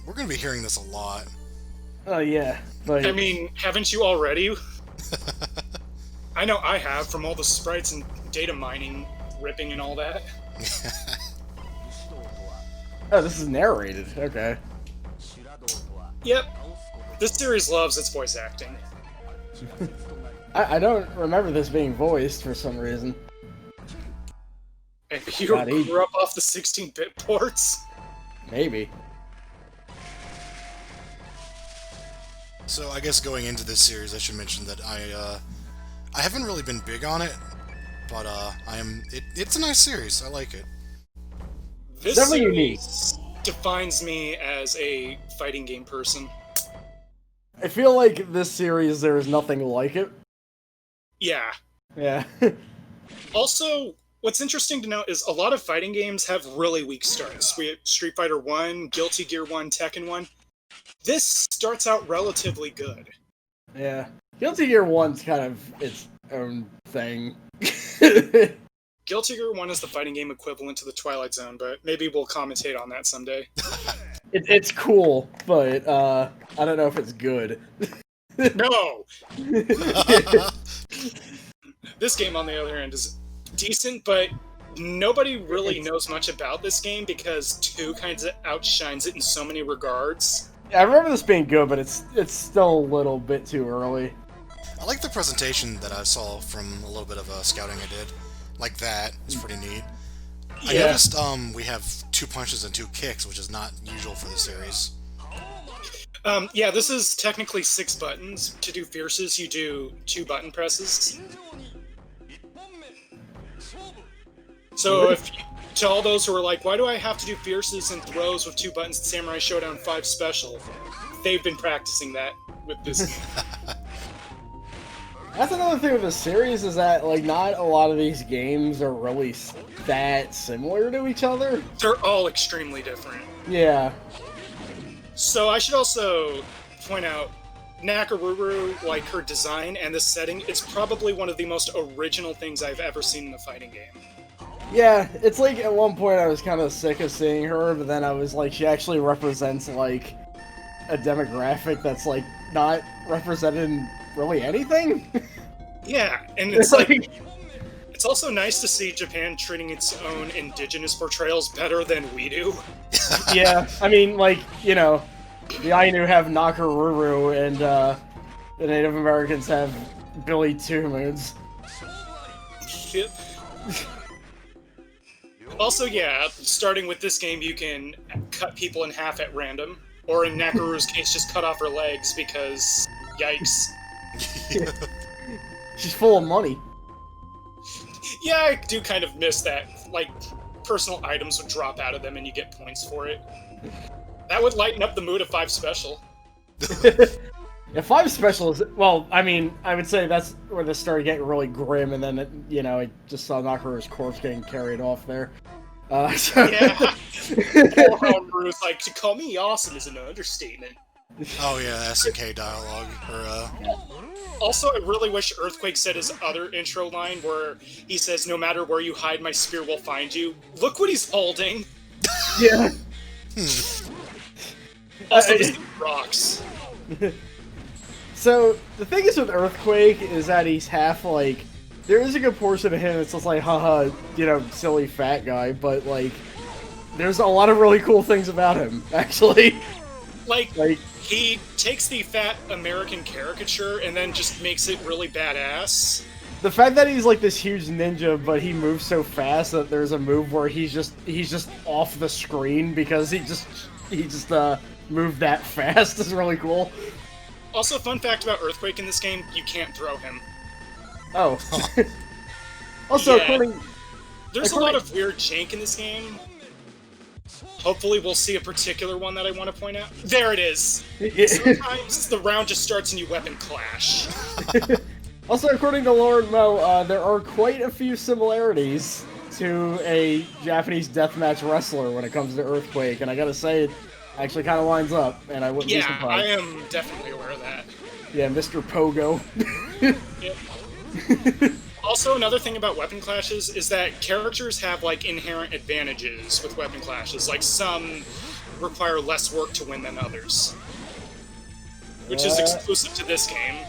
We're gonna be hearing this a lot. Oh yeah, but I mean, haven't you already? I know I have, from all the sprites and data mining, ripping and all that. oh, this is narrated. Okay. Yep, this series loves its voice acting. I don't remember this being voiced for some reason. Maybe you God, grew up off the 16-bit ports? Maybe. So I guess going into this series, I should mention that I haven't really been big on it, but I am. It's a nice series. I like it. This Definitely unique. series defines me as a fighting game person. I feel like this series, there is nothing like it. Yeah. Yeah. Also, what's interesting to note is a lot of fighting games have really weak starts. We have Street Fighter 1, Guilty Gear 1, Tekken 1. This starts out relatively good. yeah. Guilty Gear 1's kind of its own thing. Guilty Gear 1 is the fighting game equivalent to the Twilight Zone, but maybe we'll commentate on that someday. It's cool, but I don't know if it's good. No! This game, on the other hand, is decent, but nobody really knows much about this game because 2 kind of outshines it in so many regards. I remember this being good, but it's still a little bit too early. I like the presentation that I saw from a little bit of scouting I did. Like that, it's pretty neat. I Yeah. noticed we have 2 punches and 2 kicks, which is not usual for the series. Yeah, this is technically 6 buttons. To do fierces, you do 2 button presses. So to all those who are like, why do I have to do fierces and throws with 2 buttons in Samurai Shodown 5 Special? They've been practicing that with this. That's another thing with the series is that like not a lot of these games are really that similar to each other. They're all extremely different. Yeah. So I should also point out, Nakaruru, like her design and the setting, it's probably one of the most original things I've ever seen in a fighting game. Yeah, it's like at one point I was kind of sick of seeing her, but then I was like, she actually represents like a demographic that's like not represented in really anything. Yeah, and it's like, it's also nice to see Japan treating its own indigenous portrayals better than we do. Yeah, I mean, like, you know, the Ainu have Nakaruru, and the Native Americans have Billy Two Moons. Yep. Also, yeah, starting with this game, you can cut people in half at random, or in Nakaru's case, just cut off her legs because, yikes. She's full of money. Yeah, I do kind of miss that. Like, personal items would drop out of them and you get points for it. That would lighten up the mood of 5 Special. Yeah, 5 Special is, well, I mean, I would say that's where this started getting really grim, and then, it, you know, I just saw Nakaru's corpse getting carried off there. So... Yeah. Poor Ruth, like, to call me awesome is an understatement. Oh yeah, SNK dialogue. Also, I really wish Earthquake said his other intro line where he says, "No matter where you hide, my spear will find you." Look what he's holding. Yeah. Also, this thing rocks. So, the thing is with Earthquake is that he's half, like, there is a good portion of him that's just like, haha, you know, silly fat guy, but, like, there's a lot of really cool things about him, actually. Like, he takes the fat American caricature and then just makes it really badass. The fact that he's like this huge ninja, but he moves so fast that there's a move where he's just off the screen because he just moved that fast is really cool. Also, fun fact about Earthquake in this game, you can't throw him. Oh. Also, Yeah. There's a lot of weird jank in this game. Hopefully we'll see a particular one that I want to point out. There it is! Sometimes the round just starts and you weapon clash. Also, according to Lauren Moe, there are quite a few similarities to a Japanese deathmatch wrestler when it comes to Earthquake, and I gotta say, it actually kind of lines up, and I wouldn't be Yeah, surprised. I am definitely aware of that. Yeah, Mr. Pogo. Yep. Also, another thing about weapon clashes is that characters have, like, inherent advantages with weapon clashes. Like, some require less work to win than others. Which is exclusive to this game.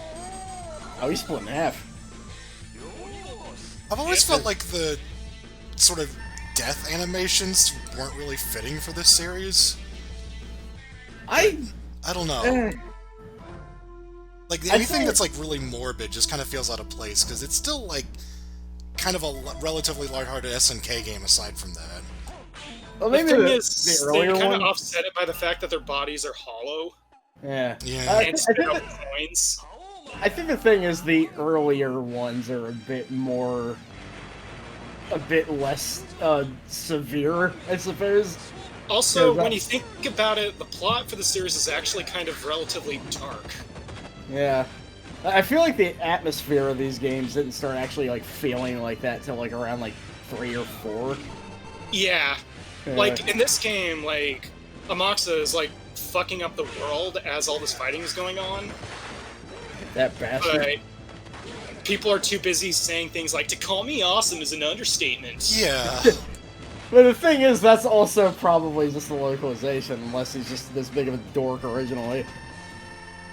Oh, he's split in half. I've always felt like the sort of death animations weren't really fitting for this series. I don't know. Like, anything that's, like, really morbid just kind of feels out of place, because it's still, like, kind of a relatively lighthearted SNK game aside from that. Well, maybe the thing the is, earlier they kind of one... offset it by the fact that their bodies are hollow. Yeah. And spit out coins. I think the thing is the earlier ones are a bit more... a bit less severe, I suppose. Also, when you think about it, the plot for the series is actually kind of relatively dark. Yeah. I feel like the atmosphere of these games didn't start actually, like, feeling like that till, like, around, like, 3 or 4. Yeah. Like, in this game, like, Amaxa is, like, fucking up the world as all this fighting is going on. That bastard. But people are too busy saying things like, to call me awesome is an understatement. Yeah. But the thing is, that's also probably just the localization, unless he's just this big of a dork originally.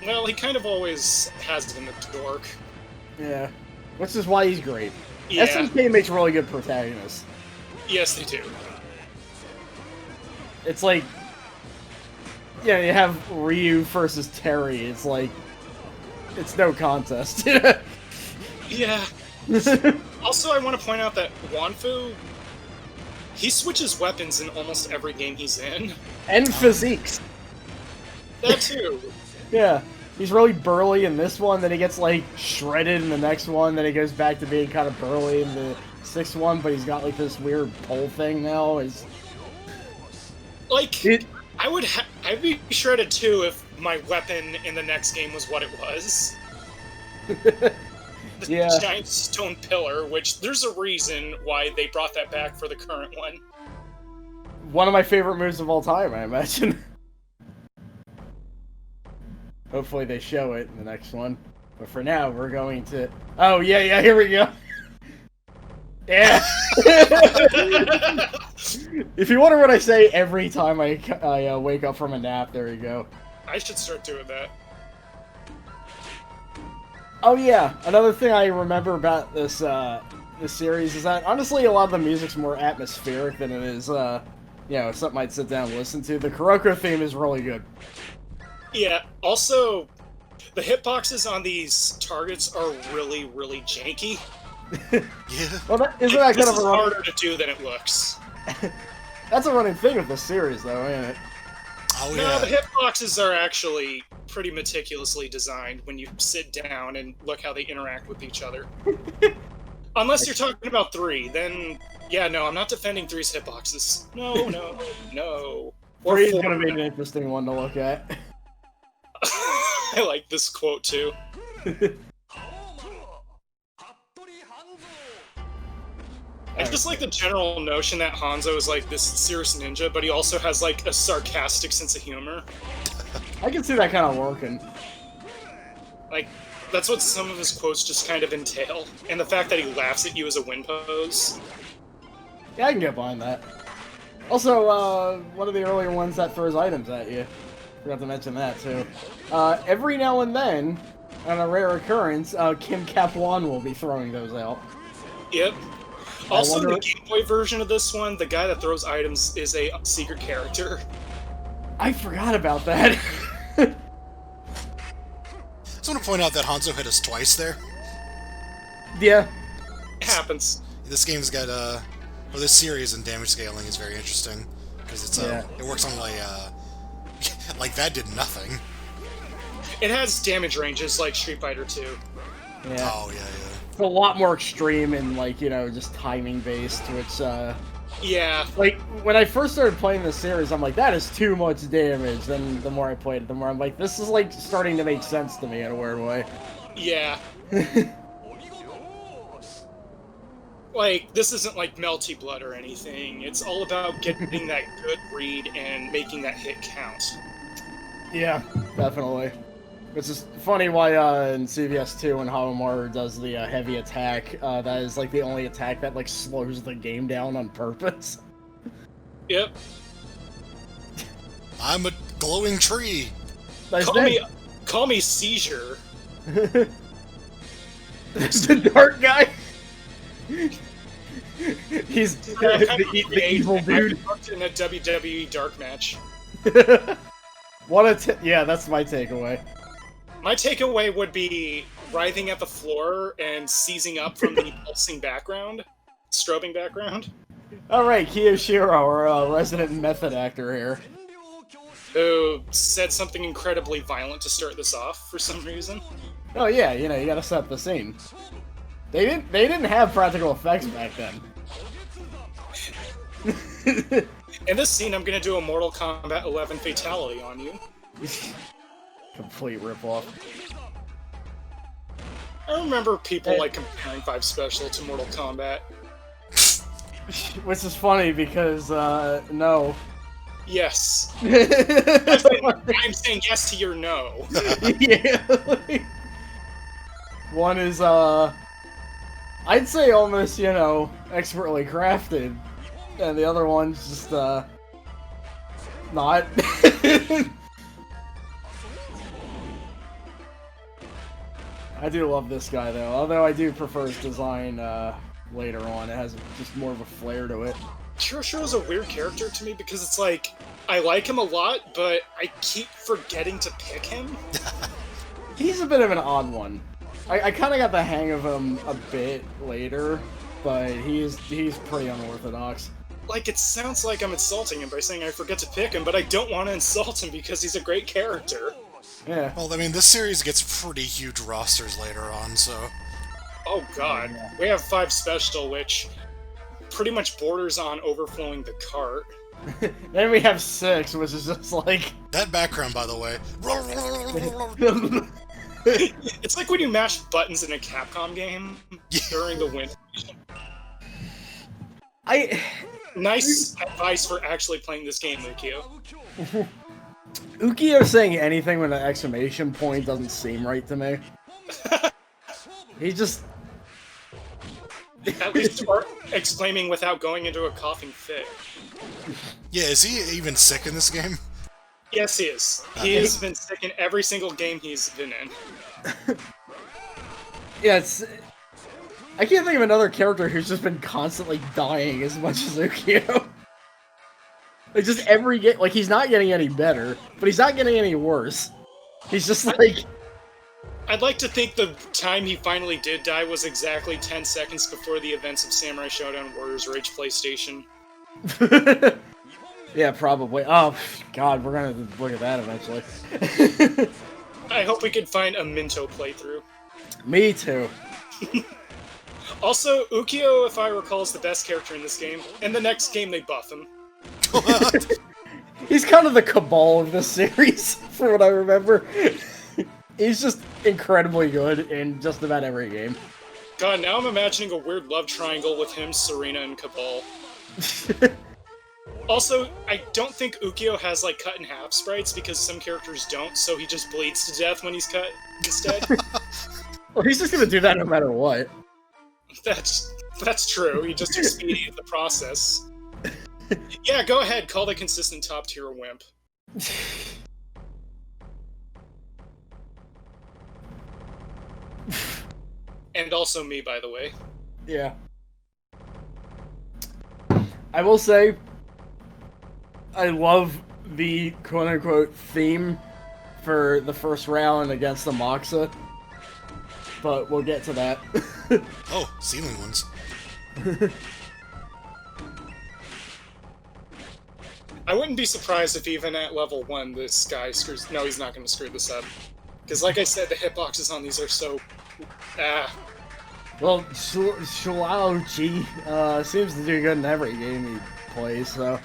Well, he kind of always has been a dork. Yeah. Which is why he's great. Yeah. SMK makes really good protagonists. Yes, they do. It's like... yeah, you have Ryu versus Terry, it's like... it's no contest. Yeah. Also, I want to point out that Wanfu, he switches weapons in almost every game he's in. And physiques. That too. Yeah. He's really burly in this one, then he gets, like, shredded in the next one, then he goes back to being kind of burly in the 6th one, but he's got, like, this weird pole thing now. Like, I'd be shredded too if my weapon in the next game was what it was. The giant stone pillar, which there's a reason why they brought that back for the current one. One of my favorite moves of all time, I imagine. Hopefully they show it in the next one. But for now, we're going to... oh, yeah, here we go. Yeah! If you wonder what I say every time I wake up from a nap, there you go. I should start doing that. Oh yeah, another thing I remember about this this series is that honestly a lot of the music's more atmospheric than it is, you know, something I'd sit down and listen to. The Kuroko theme is really good. Yeah, also, the hitboxes on these targets are really, really janky. Yeah. Well, isn't that kind of a harder to do than it looks. That's a running thing with this series, though, ain't it? Oh, no, yeah. the hitboxes are actually pretty meticulously designed when you sit down and look how they interact with each other. Unless you're talking about 3, then, yeah, no, I'm not defending 3's hitboxes. No, no, no. Or 3 is gonna be an interesting one to look at. I like this quote, too. I just like the general notion that Hanzo is like this serious ninja, but he also has like a sarcastic sense of humor. I can see that kind of working. Like, that's what some of his quotes just kind of entail. And the fact that he laughs at you as a win pose. Yeah, I can get behind that. Also, one of the earlier ones that throws items at you. Forgot to mention that, too. Every now and then, on a rare occurrence, Kim Cap-1 will be throwing those out. Yep. Also, the Game Boy version of this one, the guy that throws items is a secret character. I forgot about that. I just want to point out that Hanzo hit us twice there. Yeah. It happens. This game's got, or this series and damage scaling is very interesting. Because it's, it works on, like, like that did nothing. It has damage ranges like Street Fighter 2. Yeah. Oh, yeah. It's a lot more extreme and, like, you know, just timing based, which, yeah. Like, when I first started playing this series, I'm like, that is too much damage. Then the more I played it, the more I'm like, this is, like, starting to make sense to me in a weird way. Yeah. Like, this isn't like Melty Blood or anything. It's all about getting that good read and making that hit count. Yeah, definitely. Which is funny why in CVS2 when Hawamaru does the heavy attack, that is like the only attack that like slows the game down on purpose. Yep. I'm a glowing tree. Nice Call me Seizure. The dark guy. He's the evil dude. In a WWE dark match. Yeah, that's my takeaway. My takeaway would be writhing at the floor and seizing up from the pulsing background, strobing background. Alright, Kiyoshiro, our resident method actor here. Who said something incredibly violent to start this off for some reason. Oh yeah, you know, you gotta set the scene. They didn't have practical effects back then. In this scene, I'm gonna do a Mortal Kombat 11 fatality on you. Complete ripoff. I remember people like comparing 5 Special to Mortal Kombat. Which is funny because, no. Yes. I'm saying yes to your no. Yeah. One is, I'd say almost, you know, expertly crafted. And the other one's just, not. I do love this guy, though. Although I do prefer his design, later on. It has just more of a flair to it. Kirishiro is a weird character to me because it's like, I like him a lot, but I keep forgetting to pick him. He's a bit of an odd one. I kind of got the hang of him a bit later, but he's pretty unorthodox. Like, it sounds like I'm insulting him by saying I forget to pick him, but I don't want to insult him because he's a great character. Yeah. Well, I mean, this series gets pretty huge rosters later on, so... Oh god. Yeah. We have 5 Special, which pretty much borders on overflowing the cart. Then we have 6, which is just like... That background, by the way. It's like when you mash buttons in a Capcom game during the win. Nice advice for actually playing this game, Ukio. Ukio saying anything with an exclamation point doesn't seem right to me. He just... At least or exclaiming without going into a coughing fit. Yeah, is he even sick in this game? Yes, he is. He has been sick in every single game he's been in. Yeah, it's... I can't think of another character who's just been constantly dying as much as Ukio. Like, just every game... Like, he's not getting any better, but he's not getting any worse. He's just like... I'd like to think the time he finally did die was exactly 10 seconds before the events of Samurai Shodown Warriors Rage PlayStation. Yeah, probably. Oh, God, we're gonna look at that eventually. I hope we can find a Minto playthrough. Me too. Also, Ukio, if I recall, is the best character in this game. In the next game, they buff him. He's kind of the Cabal of this series, for what I remember. He's just incredibly good in just about every game. God, now I'm imagining a weird love triangle with him, Serena, and Cabal. Also, I don't think Ukio has, like, cut-in-half sprites, because some characters don't, so he just bleeds to death when he's cut instead. Well, he's just gonna do that no matter what. That's true, he just expedited the process. Yeah, go ahead, call the consistent top-tier wimp. And also me, by the way. Yeah. I will say, I love the quote-unquote theme for the first round against the Moxa, but we'll get to that. Oh, ceiling ones. I wouldn't be surprised if even at level 1 this guy screws... No, he's not going to screw this up. Because like I said, the hitboxes on these are so... Well, Shuauchi seems to do good in every game he plays, so...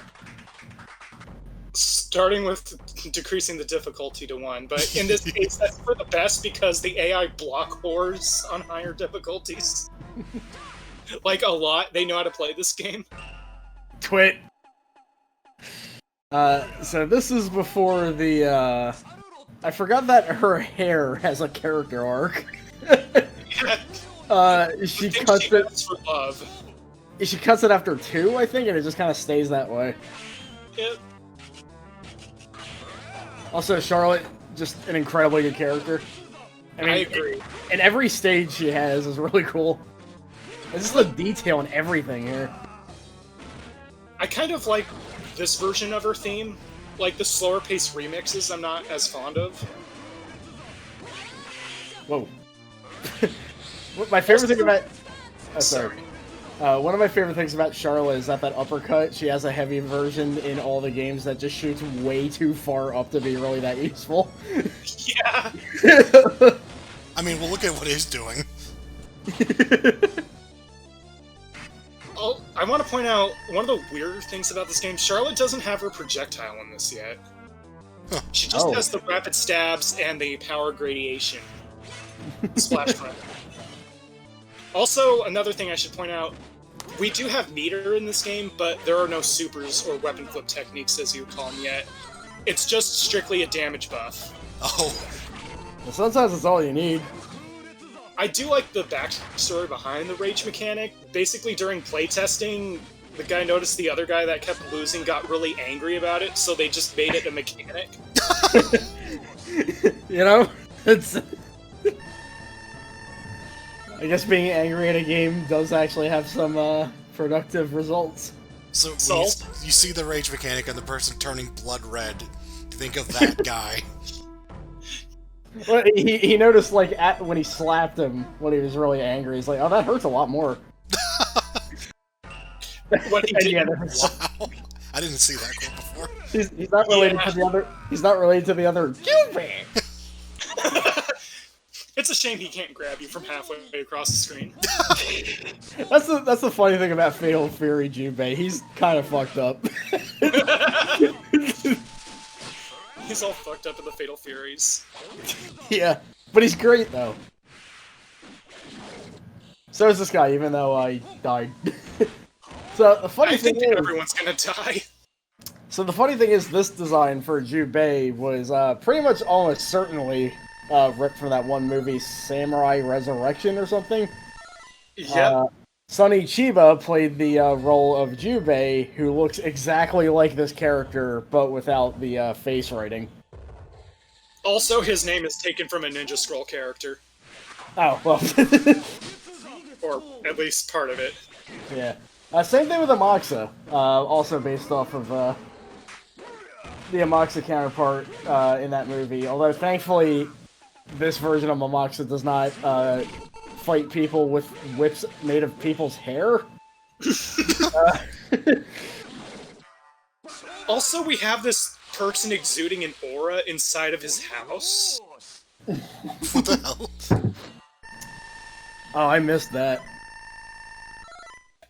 Starting with decreasing the difficulty to 1, but in this case, that's for the best because the AI block whores on higher difficulties. Like, a lot. They know how to play this game. Twit! So this is before the, I forgot that her hair has a character arc. She cuts it for love. She cuts it after 2, I think, and it just kind of stays that way. Yep. Also, Charlotte, just an incredibly good character. I agree. And every stage she has is really cool. It's just the detail and everything here. I kind of like this version of her theme. Like the slower paced remixes, I'm not as fond of. Whoa. My favorite thing about... Oh, sorry. One of my favorite things about Charlotte is that uppercut, she has a heavy version in all the games that just shoots way too far up to be really that useful. Yeah. I mean, well, look at what he's doing. Oh, I want to point out one of the weirder things about this game. Charlotte doesn't have her projectile in this yet. Huh. She just has the rapid stabs and the power gradation. Splash front. Also, another thing I should point out, we do have meter in this game, but there are no supers or weapon flip techniques, as you would call them, yet. It's just strictly a damage buff. Oh. Well, sometimes it's all you need. I do like the backstory behind the rage mechanic. Basically, during playtesting, the guy noticed the other guy that kept losing got really angry about it, so they just made it a mechanic. You know? It's... I guess being angry at a game does actually have some productive results. So when you see the rage mechanic and the person turning blood red, think of that guy. Well, he noticed, like, when he slapped him, when he was really angry, he's like, oh, that hurts a lot more. What he did. Yeah, Wow. I didn't see that quote before. He's not related to the other. He's not related to the other. It's a shame he can't grab you from halfway across the screen. That's the funny thing about Fatal Fury Jubei. He's kind of fucked up. He's all fucked up in the Fatal Furies. Yeah, but he's great though. So is this guy, even though I died. So the funny thing is, everyone's gonna die. So the funny thing is, this design for Jubei was pretty much almost certainly ripped from that one movie, Samurai Resurrection or something. Yeah. Sonny Chiba played the role of Jubei, who looks exactly like this character, but without the face writing. Also, his name is taken from a Ninja Scroll character. Oh, well. Or at least part of it. Yeah. Same thing with Amaxa, also based off of the Amaxa counterpart in that movie. Although, thankfully, this version of Amaxa does not fight people with whips made of people's hair. Also, we have this person exuding an aura inside of his house. What the hell? Oh, I missed that.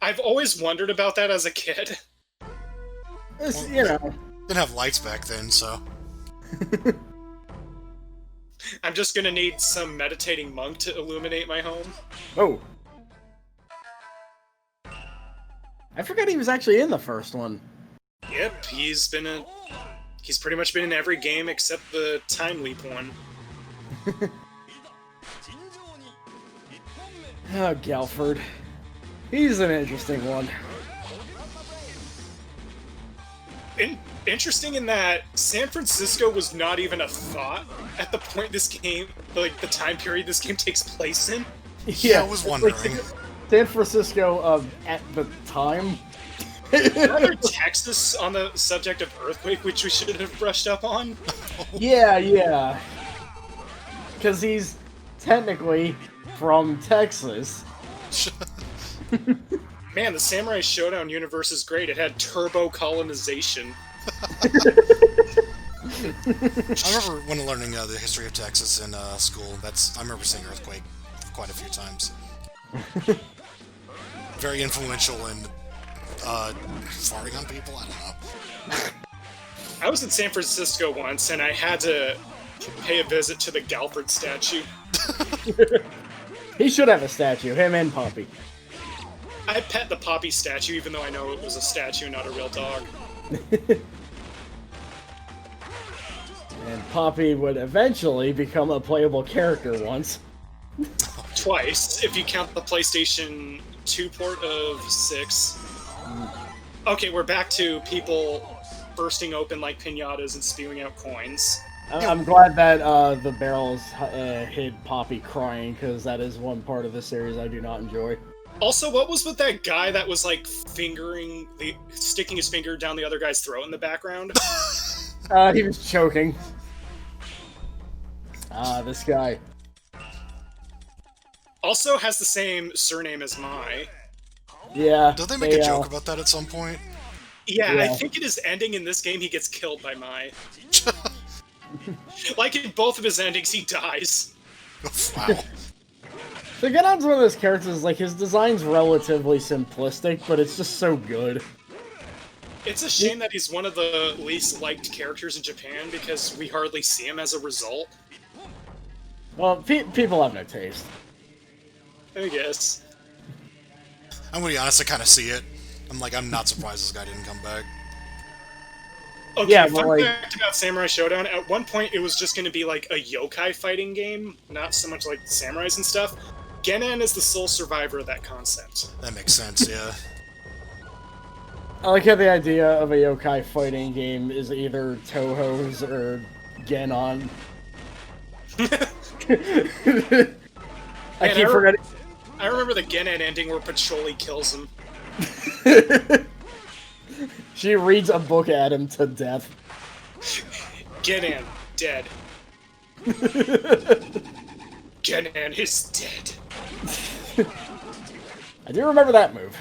I've always wondered about that as a kid. It's, you know. Didn't have lights back then, so... I'm just gonna need some meditating monk to illuminate my home. Oh. I forgot he was actually in the first one. Yep, he's pretty much been in every game except the Time Leap one. Oh, Galford. He's an interesting one. Interesting in that San Francisco was not even a thought at the point this game, like the time period this game takes place in. Yeah, I was wondering. Like San Francisco at the time. Another Texas on the subject of earthquake, which we should have brushed up on. Yeah. Because he's technically from Texas. Man, the Samurai Shodown universe is great. It had turbo colonization. I remember when learning the history of Texas in school. I remember seeing Earthquake quite a few times. Very influential in farting on people. I don't know. I was in San Francisco once, and I had to pay a visit to the Galford statue. He should have a statue. Him and Poppy. I pet the Poppy statue, even though I know it was a statue, not a real dog. And Poppy would eventually become a playable character once. Twice, if you count the PlayStation 2 port of 6. Okay, we're back to people bursting open like pinatas and spewing out coins. I'm glad that the barrels hid Poppy crying, because that is one part of this series I do not enjoy. Also, what was with that guy that was like sticking his finger down the other guy's throat in the background? He was choking. This guy. Also has the same surname as Mai. Yeah. Don't they make a joke about that at some point? Yeah, I think in his ending in this game, he gets killed by Mai. Like in both of his endings, he dies. Wow. So Genon's one of those characters, like, his design's relatively simplistic, but it's just so good. It's a shame that he's one of the least liked characters in Japan, because we hardly see him as a result. Well, people have no taste. I guess. I'm gonna be honest, I kind of see it. I'm not surprised this guy didn't come back. Okay, yeah, fun fact about Samurai Shodown, at one point it was just going to be like a yokai fighting game, not so much like samurais and stuff. Genan is the sole survivor of that concept. That makes sense, yeah. I like how the idea of a yokai fighting game is either Toho's or Genon. I keep forgetting. I remember the Genan ending where Pacholi kills him. She reads a book at him to death. Genan, dead. Genan is dead. I do remember that move.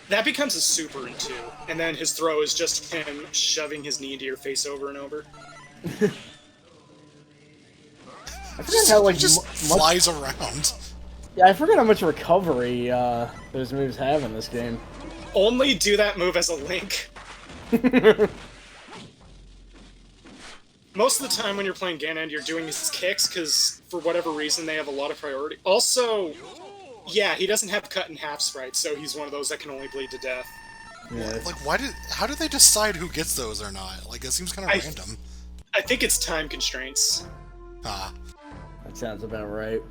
That becomes a super in 2, and then his throw is just him shoving his knee into your face over and over. I forget how, like, just flies around. Yeah, I forget how much recovery those moves have in this game. Only do that move as a Link. Most of the time when you're playing Ganon, you're doing his kicks, because for whatever reason they have a lot of priority. Also, yeah, he doesn't have cut in half sprites, so he's one of those that can only bleed to death. Yeah. How do they decide who gets those or not? Like, it seems kind of random. I think it's time constraints. Ah. That sounds about right.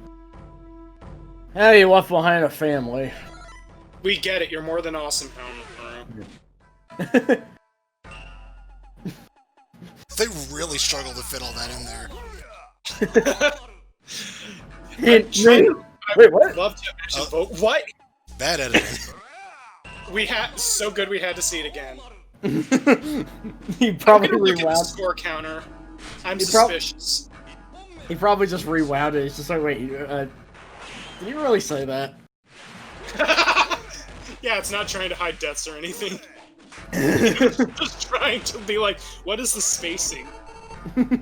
Hey, you left behind a family. We get it, you're more than awesome, Homer. They really struggle to fit all that in there. Wait, what? Love to mention vote. What? Bad editing. So good we had to see it again. He probably look at the rewound. score counter. I'm suspicious. He probably just rewound it. It's just like, wait, did you really say that? Yeah, it's not trying to hide deaths or anything. It's just trying to be like, what is the spacing? Look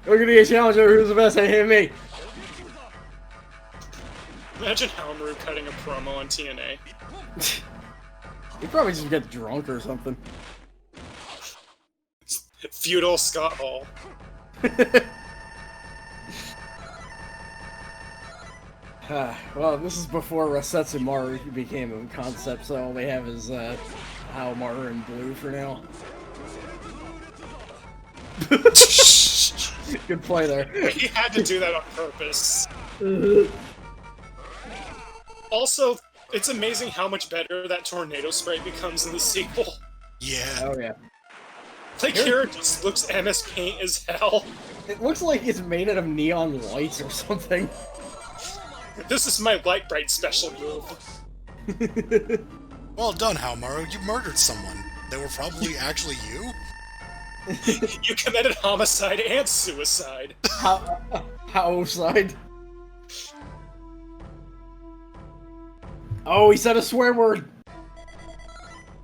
at the challenger, who's the best at hitting me? Imagine Haomaru cutting a promo on TNA. He probably just gets drunk or something. Feudal Scott Hall. Well, this is before Rasetsumaru became a concept, so all they have is Haomaru in blue for now. Good play there. He had to do that on purpose. Also, it's amazing how much better that tornado sprite becomes in the sequel. Yeah. Oh yeah. Like, here it just looks MS Paint as hell. It looks like it's made out of neon lights or something. This is my Light Bright special move. Well done, Haomaru. You murdered someone. They were probably actually you? You committed homicide and suicide. Homicide. Oh, he said a swear word.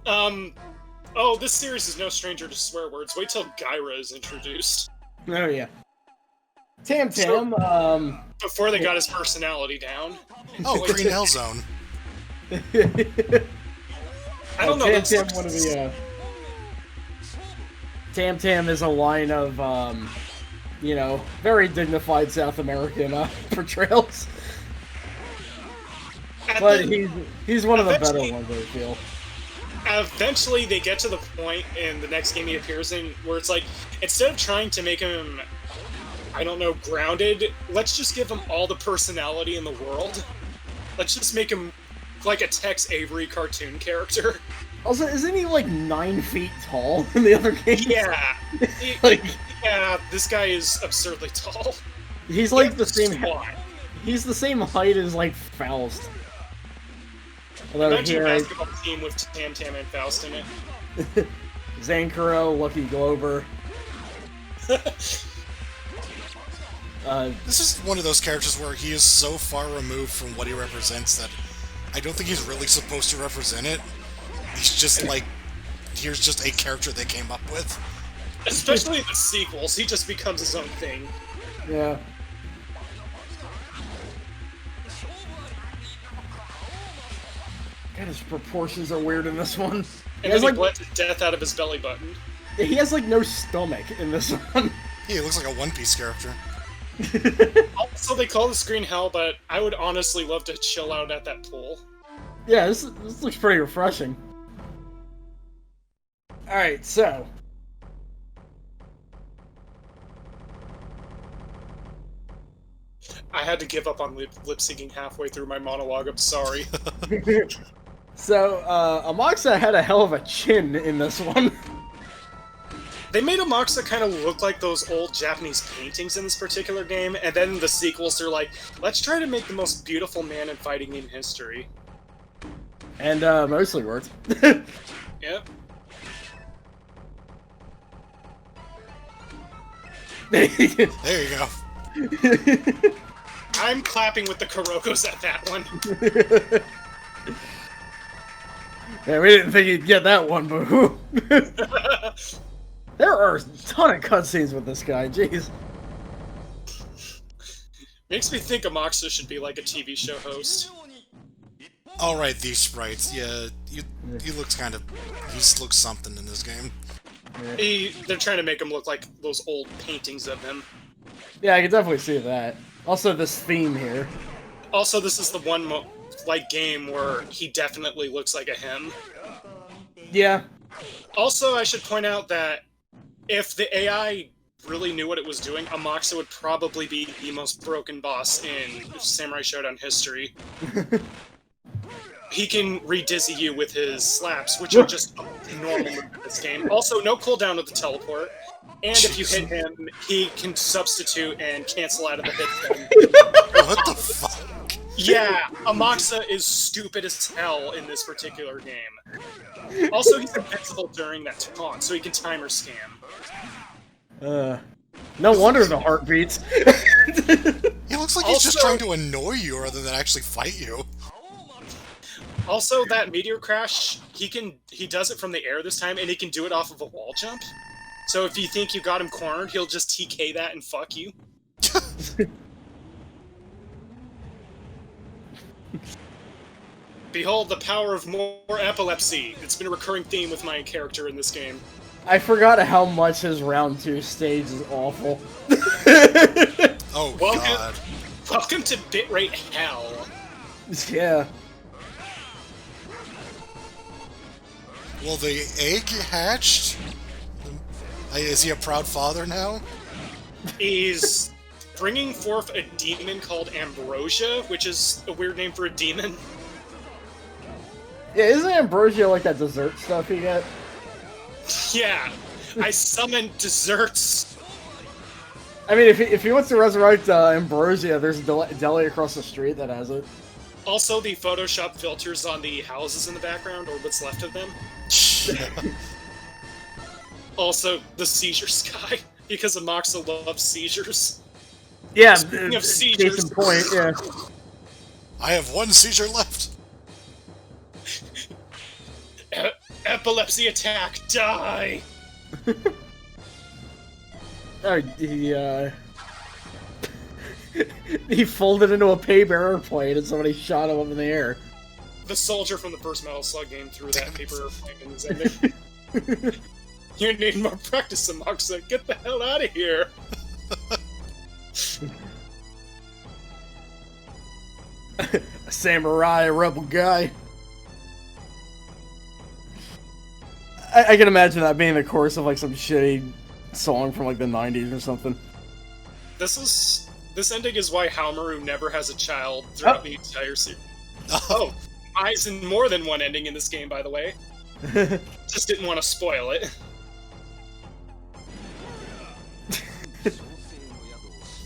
Oh, this series is no stranger to swear words. Wait till Gyra is introduced. Oh yeah. Tam Tam. Before they got his personality down. Oh, Green Hell Zone. I don't know. Tam Tam, one of the. Tam Tam is a line of, you know, very dignified South American portrayals. But he's one of the better ones, I feel. Eventually, they get to the point in the next game he appears in where it's like, instead of trying to make him, I don't know, grounded, let's just give him all the personality in the world. Let's just make him like a Tex Avery cartoon character. Also, isn't he like 9 feet tall in the other game? Yeah. Like, yeah, this guy is absurdly tall. he's like the same. Squat. He's the same height as like Faust. Although Imagine a here, basketball team with Tam Tam and Faust in it. Zankuro, Lucky Glover. This is one of those characters where he is so far removed from what he represents that I don't think he's really supposed to represent it. He's just like, here's just a character they came up with. Especially in the sequels, he just becomes his own thing. Yeah. God, his proportions are weird in this one. And then he bled to death out of his belly button. He has like no stomach in this one. Yeah, he looks like a One Piece character. Also, they call the screen hell, but I would honestly love to chill out at that pool. Yeah, this looks pretty refreshing. Alright, so. I had to give up on lip syncing halfway through my monologue, I'm sorry. So, Amaxa had a hell of a chin in this one. They made Amaxa kind of look like those old Japanese paintings in this particular game, and then the sequels are like, let's try to make the most beautiful man in fighting in history. And, mostly worked. Yep. There you go. I'm clapping with the Kurokos at that one. Yeah, we didn't think you'd get that one, but whew. There are a ton of cutscenes with this guy, jeez. Makes me think Amaxa should be like a TV show host. Alright, these sprites. Yeah, he looks kind of... He looks something in this game. They're trying to make him look like those old paintings of him. Yeah, I can definitely see that. Also, this theme here. Also, this is the one game where he definitely looks like a him. Yeah. Also, I should point out that if the AI really knew what it was doing, Amaxa would probably be the most broken boss in Samurai Shodown history. He can re-dizzy you with his slaps, which are just a normal move in this game. Also, no cooldown with the teleport. And if you hit him, he can substitute and cancel out of the hit. What the fuck? Yeah, Amaxa is stupid as hell in this particular game. Also, he's invincible during that taunt, so he can timer scam. No wonder the heart beats. He looks like he's just trying to annoy you rather than actually fight you. Also, that meteor crash, he does it from the air this time, and he can do it off of a wall jump. So if you think you got him cornered, he'll just TK that and fuck you. Behold the power of more epilepsy. It's been a recurring theme with my character in this game. I forgot how much his round 2 stage is awful. Oh, God. Welcome to bitrate hell. Yeah. Well, the egg hatched? Is he a proud father now? He's bringing forth a demon called Ambrosia, which is a weird name for a demon. Yeah, isn't Ambrosia like that dessert stuff you get? Yeah, I summoned desserts. I mean, if he wants to resurrect Ambrosia, there's a deli across the street that has it. Also, the Photoshop filters on the houses in the background, or what's left of them. Also, the seizure sky, because Amaxa loves seizures. Yeah, Speaking of seizures. case in point, yeah. I have one seizure left. Epilepsy attack, die! Oh, he folded into a paper airplane and somebody shot him up in the air. The soldier from the first Metal Slug game threw that paper airplane in his ending. You need more practice, Amaxa. Get the hell out of here! A samurai, a rebel guy. I can imagine that being the chorus of like some shitty song from like the 90s or something. This ending is why Haomaru never has a child throughout the entire series. Oh, Ai's in more than one ending in this game, by the way. Just didn't want to spoil it.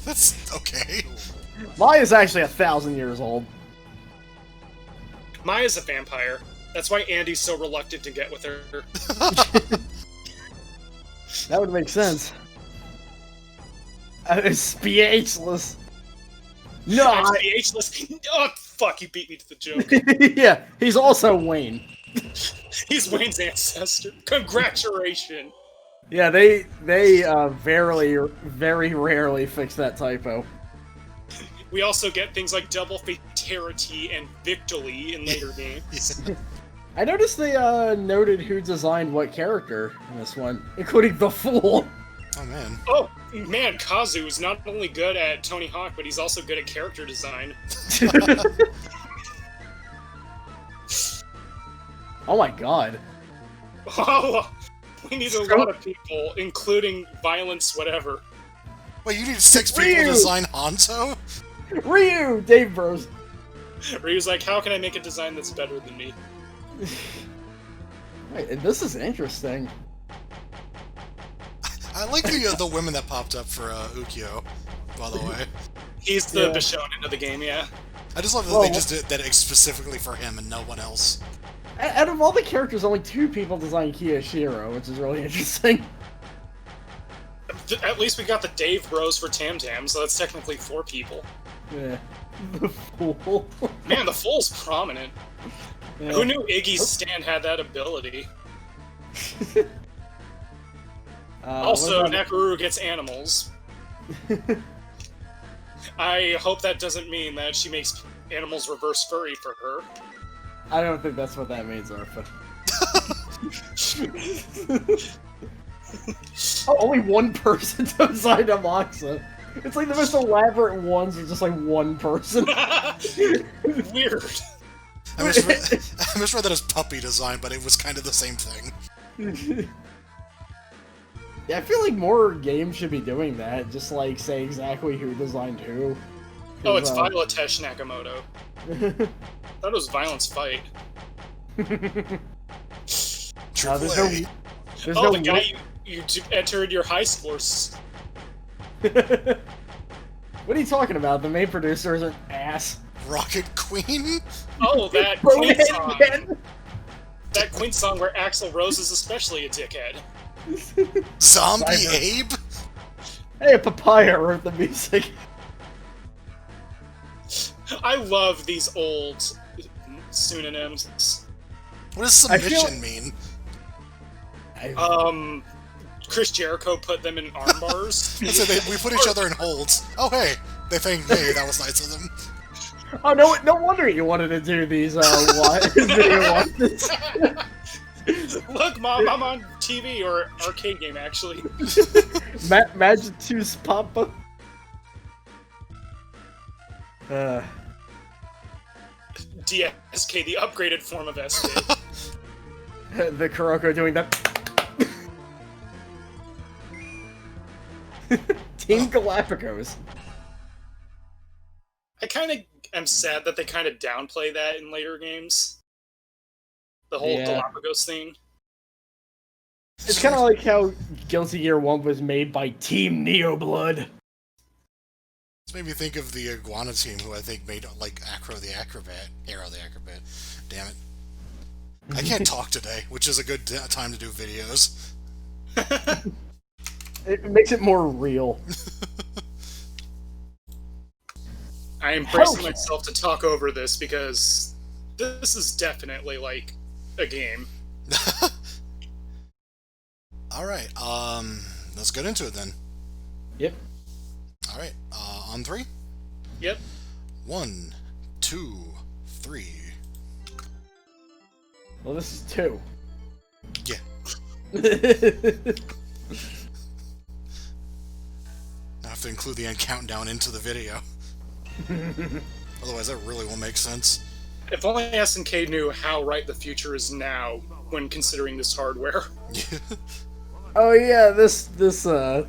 That's okay. Maya's actually 1,000 years old. Maya's a vampire. That's why Andy's so reluctant to get with her. That would make sense. It's speechless. No, I'm speechless. Oh, fuck, you beat me to the joke. yeah, he's also Wayne. He's Wayne's ancestor. Congratulations. Yeah, they very rarely fix that typo. We also get things like double fatality and victory in later games. I noticed they noted who designed what character in this one, including the Fool. Oh man. Oh man, Kazu is not only good at Tony Hawk, but he's also good at character design. Oh my god. Oh, we need a lot of people, including violence, whatever. Wait, you need 6 people to design Hanzo? Ryu! Dave Bros. Ryu's like, how can I make a design that's better than me? Wait, this is interesting. I like the women that popped up for Ukyo, by the way. He's the Bishonen of the game, yeah. I just love that they just did that specifically for him and no one else. Out of all the characters, only 2 people designed Kiyoshiro, which is really interesting. At least we got the Dave Bros for Tam Tam, so that's technically 4 people. Yeah. The Fool. Man, the Fool's prominent. Yeah. Who knew Iggy's stand had that ability? Also, Nakaruru gets animals. I hope that doesn't mean that she makes animals reverse furry for her. I don't think that's what that means, Arfa. Oh, only one person designed a Moxa. It's like the most elaborate ones are just like one person. Weird. I misread that as puppy design, but it was kind of the same thing. Yeah, I feel like more games should be doing that. Just like say exactly who designed who. Oh, it's Violetesh Nakamoto. That was Violence Fight. There's oh, no the guy you entered your high scores. What are you talking about? The main producer is an ass. Rocket Queen? Oh, that Queen song. That Queen song where Axl Rose is especially a dickhead. Zombie Abe? Hey, Papaya wrote the music. I love these old pseudonyms. What does submission mean? Chris Jericho put them in arm bars. So we put each other in holds. Oh hey, they thanked me. That was nice of them. Oh no wonder you wanted to do these video ones. Look, Mom, I'm on TV or arcade game actually. Magic 2's Papa. DSK, the upgraded form of SK. The Kuroko doing that. Team Galapagos. I kind of am sad that they kind of downplay that in later games. The whole Galapagos thing. It's kind of like how Guilty Gear 1 was made by Team Neoblood. This made me think of the Iguana team, who I think made like Hero the Acrobat. Damn it. I can't talk today, which is a good time to do videos. It makes it more real. I am bracing myself to talk over this because this is definitely like a game. Alright, let's get into it then. Yep. Alright, on 3? Yep. 1, 2, 3. Well, this is 2. Yeah. I have to include the end countdown into the video. Otherwise, that really won't make sense. If only SNK knew how right the future is now when considering this hardware. Oh yeah, this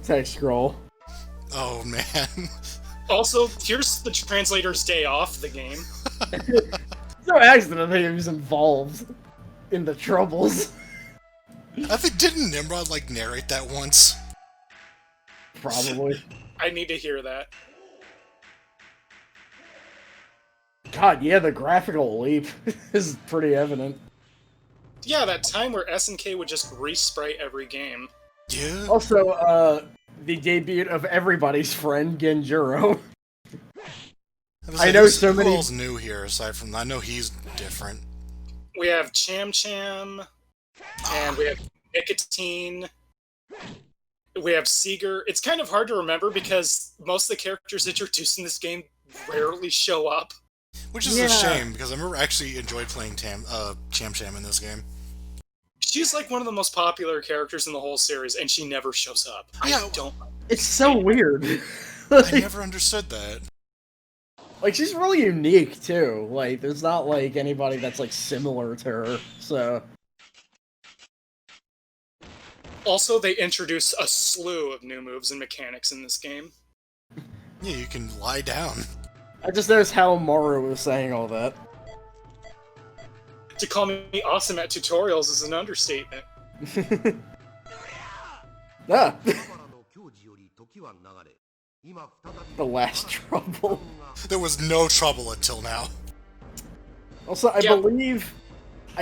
text scroll. Oh man. Also, here's the translator's day off the game. No accident that he was involved. in the troubles. I think, didn't Nimrod, like, narrate that once? Probably. I need to hear that. God, yeah, the graphical leap is pretty evident. Yeah, that time where SNK would just respray every game. Yeah. Also, the debut of everybody's friend, Genjuro. I know so many... Who else new here, aside from... I know he's different. We have Cham Cham, and we have Nicotine. We have Seeger. It's kind of hard to remember because most of the characters introduced in this game rarely show up. Which is a shame, because I remember actually enjoyed playing Cham Cham in this game. She's like one of the most popular characters in the whole series, and she never shows up. Yeah, I don't... It's so weird. I never understood that. Like, she's really unique, too. Like, there's not, like, anybody that's, like, similar to her, so... Also, they introduce a slew of new moves and mechanics in this game. Yeah, you can lie down. I just noticed how Maru was saying all that. To call me awesome at tutorials is an understatement. Ah! The last trouble. There was no trouble until now. Also, I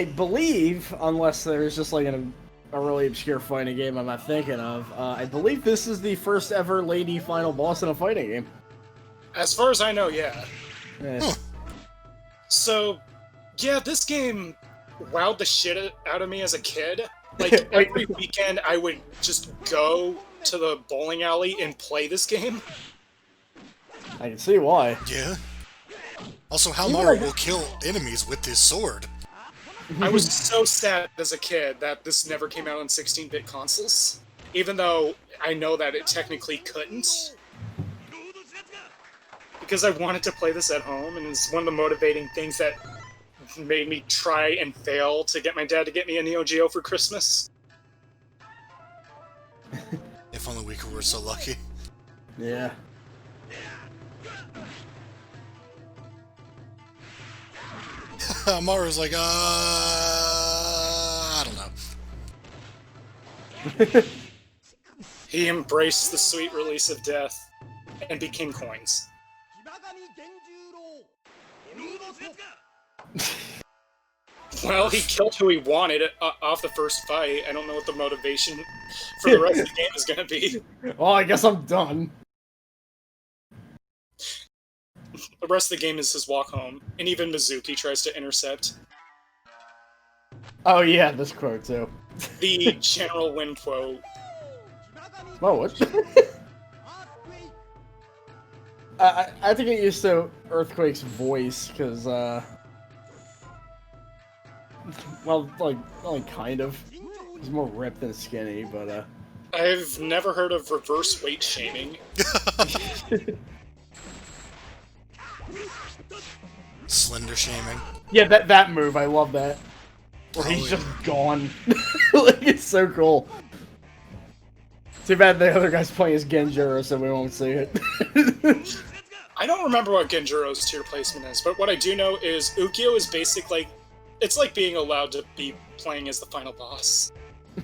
believe, unless there's just like a really obscure fighting game I'm not thinking of, I believe this is the first ever lady final boss in a fighting game. As far as I know, yeah. Yes. So, yeah, this game wowed the shit out of me as a kid. Like, every weekend I would just go to the bowling alley and play this game. I can see why. Yeah. Also, how Mario will kill enemies with his sword. I was so sad as a kid that this never came out on 16-bit consoles. Even though I know that it technically couldn't. Because I wanted to play this at home, and it's one of the motivating things that made me try and fail to get my dad to get me a Neo Geo for Christmas. If only we were so lucky. Yeah. Maru's like, I don't know. He embraced the sweet release of death and became coins. Well, he killed who he wanted off the first fight. I don't know what the motivation for the rest of the game is going to be. Well, I guess I'm done. The rest of the game is his walk home, and even Mizuki tries to intercept. Oh yeah, this quote too. The General Wind quote. Oh, what? I think it used to Earthquake's voice, because, well, like, kind of. He's more ripped than skinny, but, I've never heard of reverse weight shaming. Slender shaming. Yeah, that move, I love that. Where he's just gone. Like, it's so cool. Too bad the other guy's playing as Genjuro, so we won't see it. I don't remember what Genjuro's tier placement is, but what I do know is Ukyo is basically, it's like being allowed to be playing as the final boss.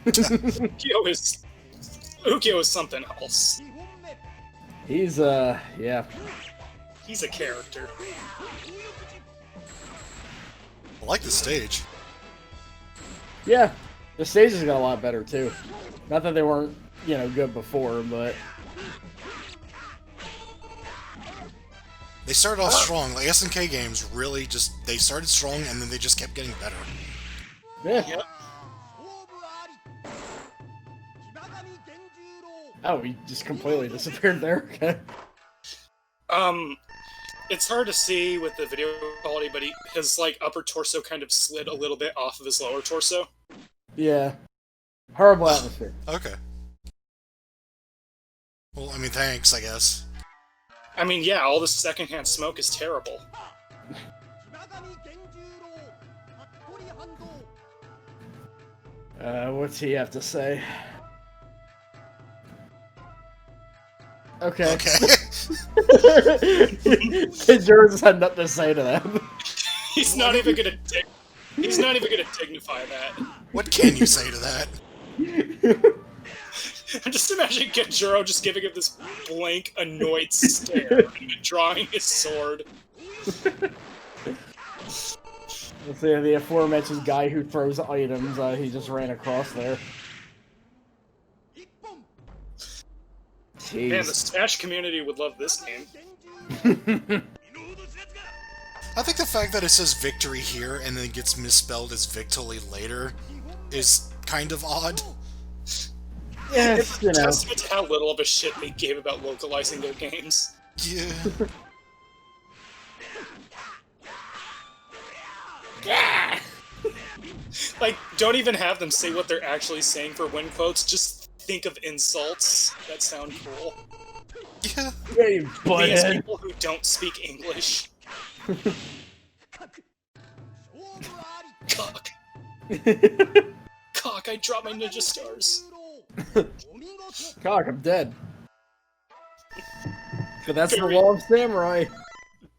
Ukyo is something else. He's, yeah. He's a character. I like the stage. Yeah, the stages got a lot better, too. Not that they weren't, you know, good before, but... They started off strong. Like, SNK games really just... They started strong, and then they just kept getting better. Yeah. Yep. Oh, he just completely disappeared there? Okay. It's hard to see with the video quality, but his, like, upper torso kind of slid a little bit off of his lower torso. Yeah. Horrible atmosphere. Okay. Well, I mean, thanks, I guess. I mean, yeah, all this secondhand smoke is terrible. What's he have to say? Okay. Okay. George just had nothing to say to that. He's not even gonna dig. He's He's not even gonna dignify that. What can you say to that? I'm just imagining Genjuro just giving him this blank, annoyed stare and drawing his sword. Let's see, the aforementioned guy who throws items, he just ran across there. Jeez. Man, the Smash community would love this game. I think the fact that it says victory here and then gets misspelled as victory later is kind of odd. Yeah, It's you know. testament to how little of a shit they gave about localizing their games. Yeah. Like, don't even have them say what they're actually saying for win quotes, just think of insults that sound cool. Yeah. Yeah, you These butthead. people who don't speak English. Cock. Cock, I dropped my ninja stars. Cock, I'm dead. But that's the law of samurai.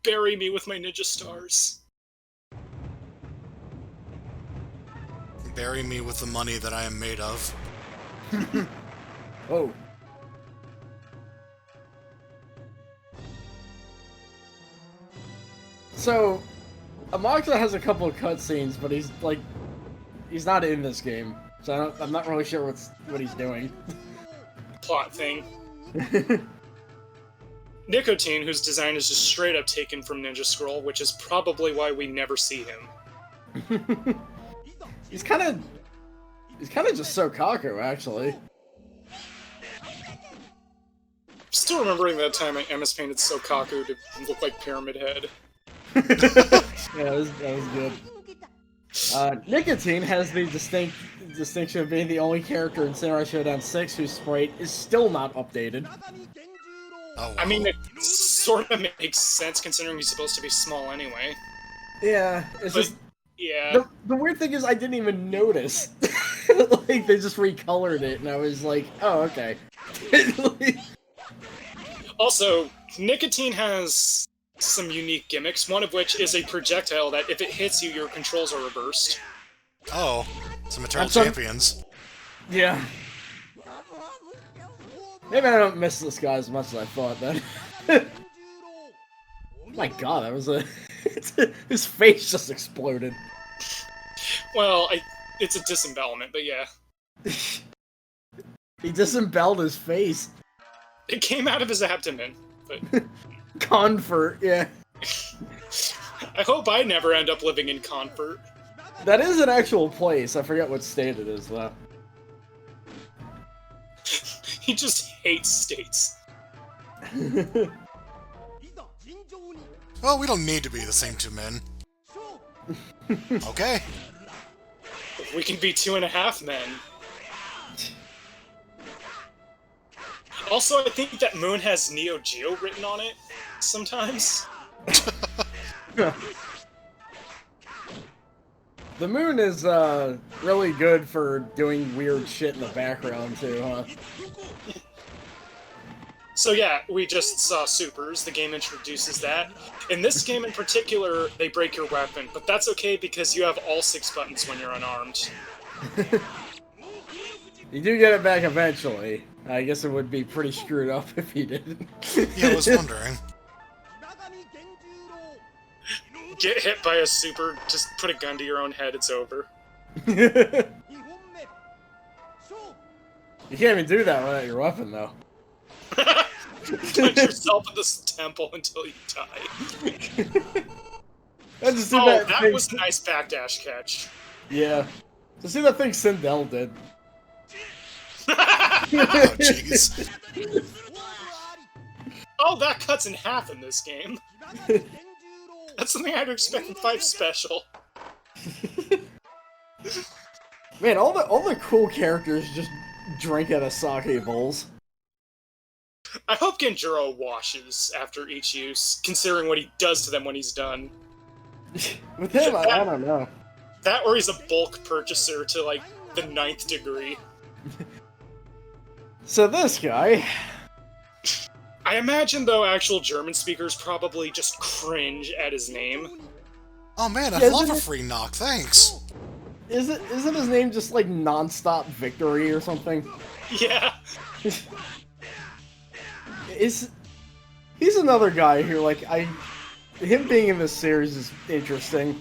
Bury me with my ninja stars. Bury me with the money that I am made of. Oh. So, Amaxa has a couple of cutscenes, but he's not in this game, so I'm not really sure what he's doing. Plot thing. Nicotine, whose design is just straight up taken from Ninja Scroll, which is probably why we never see him. He's kind of just so Kaku, actually. Still remembering that time I MS painted Sokaku to look like Pyramid Head. Yeah, that was good. Nicotine has the distinction of being the only character in Samurai Shodown 6 whose sprite is still not updated. Oh, wow. I mean, it sort of makes sense considering he's supposed to be small anyway. Yeah, it's But, just... yeah. The weird thing is I didn't even notice. Like, they just recolored it, and I was like, oh, okay. Also, Nicotine has some unique gimmicks, one of which is a projectile that if it hits you, your controls are reversed. Oh, some Eternal That's Champions. Yeah. Maybe I don't miss this guy as much as I thought, then. My god, that was a... His face just exploded. Well, it's a disembowelment, but yeah. He disemboweled his face. It came out of his abdomen, but... Convert, yeah. I hope I never end up living in Confort. That is an actual place. I forget what state it is, though. He just hates states. Well, we don't need to be the same two men. Okay. We can be 2.5 men. Also, I think that moon has Neo Geo written on it sometimes. The moon is really good for doing weird shit in the background too, huh? So yeah, we just saw Supers. The game introduces that. In this game in particular, they break your weapon, but that's okay because you have all 6 buttons when you're unarmed. You do get it back eventually. I guess it would be pretty screwed up if you didn't. Yeah, I was wondering. Get hit by a super, just put a gun to your own head, it's over. You can't even do that without your weapon, though. Punch yourself in this temple until you die. Just do Oh, that that thing. was a nice backdash catch. Yeah. To see that thing Sindel did. Oh, jeez. Oh, that cuts in half in this game. That's something I'd expect from 5 Special. Man, all the cool characters just drink out of sake bowls. I hope Genjuro washes after each use, considering what he does to them when he's done. With him, I don't know. That or he's a bulk purchaser to, like, the 9th degree. So this guy... I imagine, though, actual German speakers probably just cringe at his name. Oh man, I love a free knock, thanks! Isn't his name just like Non-Stop Victory or something? Yeah. He's another guy who, like, him being in this series is interesting.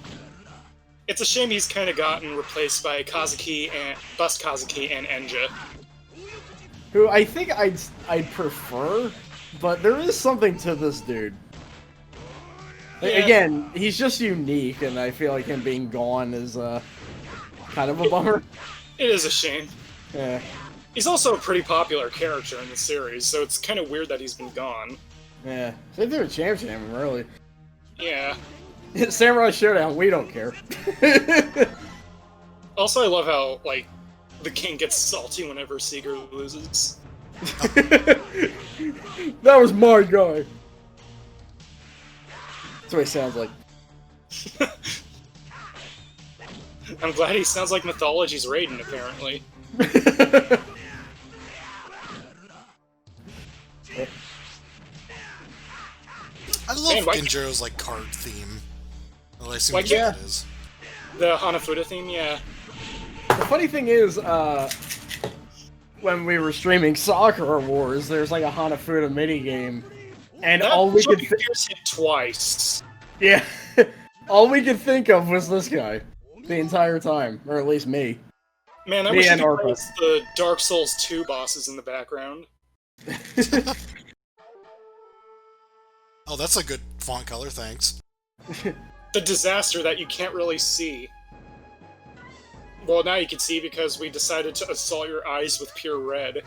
It's a shame he's kind of gotten replaced by Kazuki and Enja. Who I think I'd prefer, but there is something to this dude. Yeah. Again, he's just unique, and I feel like him being gone is kind of a bummer. It is a shame. Yeah. He's also a pretty popular character in the series, so it's kind of weird that he's been gone. Yeah. Same thing with Champion, really. Yeah. Samurai Shodown, we don't care. Also, I love how, like, the king gets salty whenever Seeger loses. That was my guy. That's what he sounds like. I'm glad he sounds like Mythology's Raiden, apparently. I love Genjiro's, like, card theme. Well, I assume yeah. it is. The Hanafuda theme, yeah. The funny thing is, when we were streaming Sakura Wars, there's like a Hanafuda minigame, and that all we could hit twice. Yeah, all we could think of was this guy the entire time, or at least me. Man, I wish you could place the Dark Souls 2 bosses in the background. Oh, that's a good font color, thanks. The disaster that you can't really see. Well, now you can see because we decided to assault your eyes with pure red.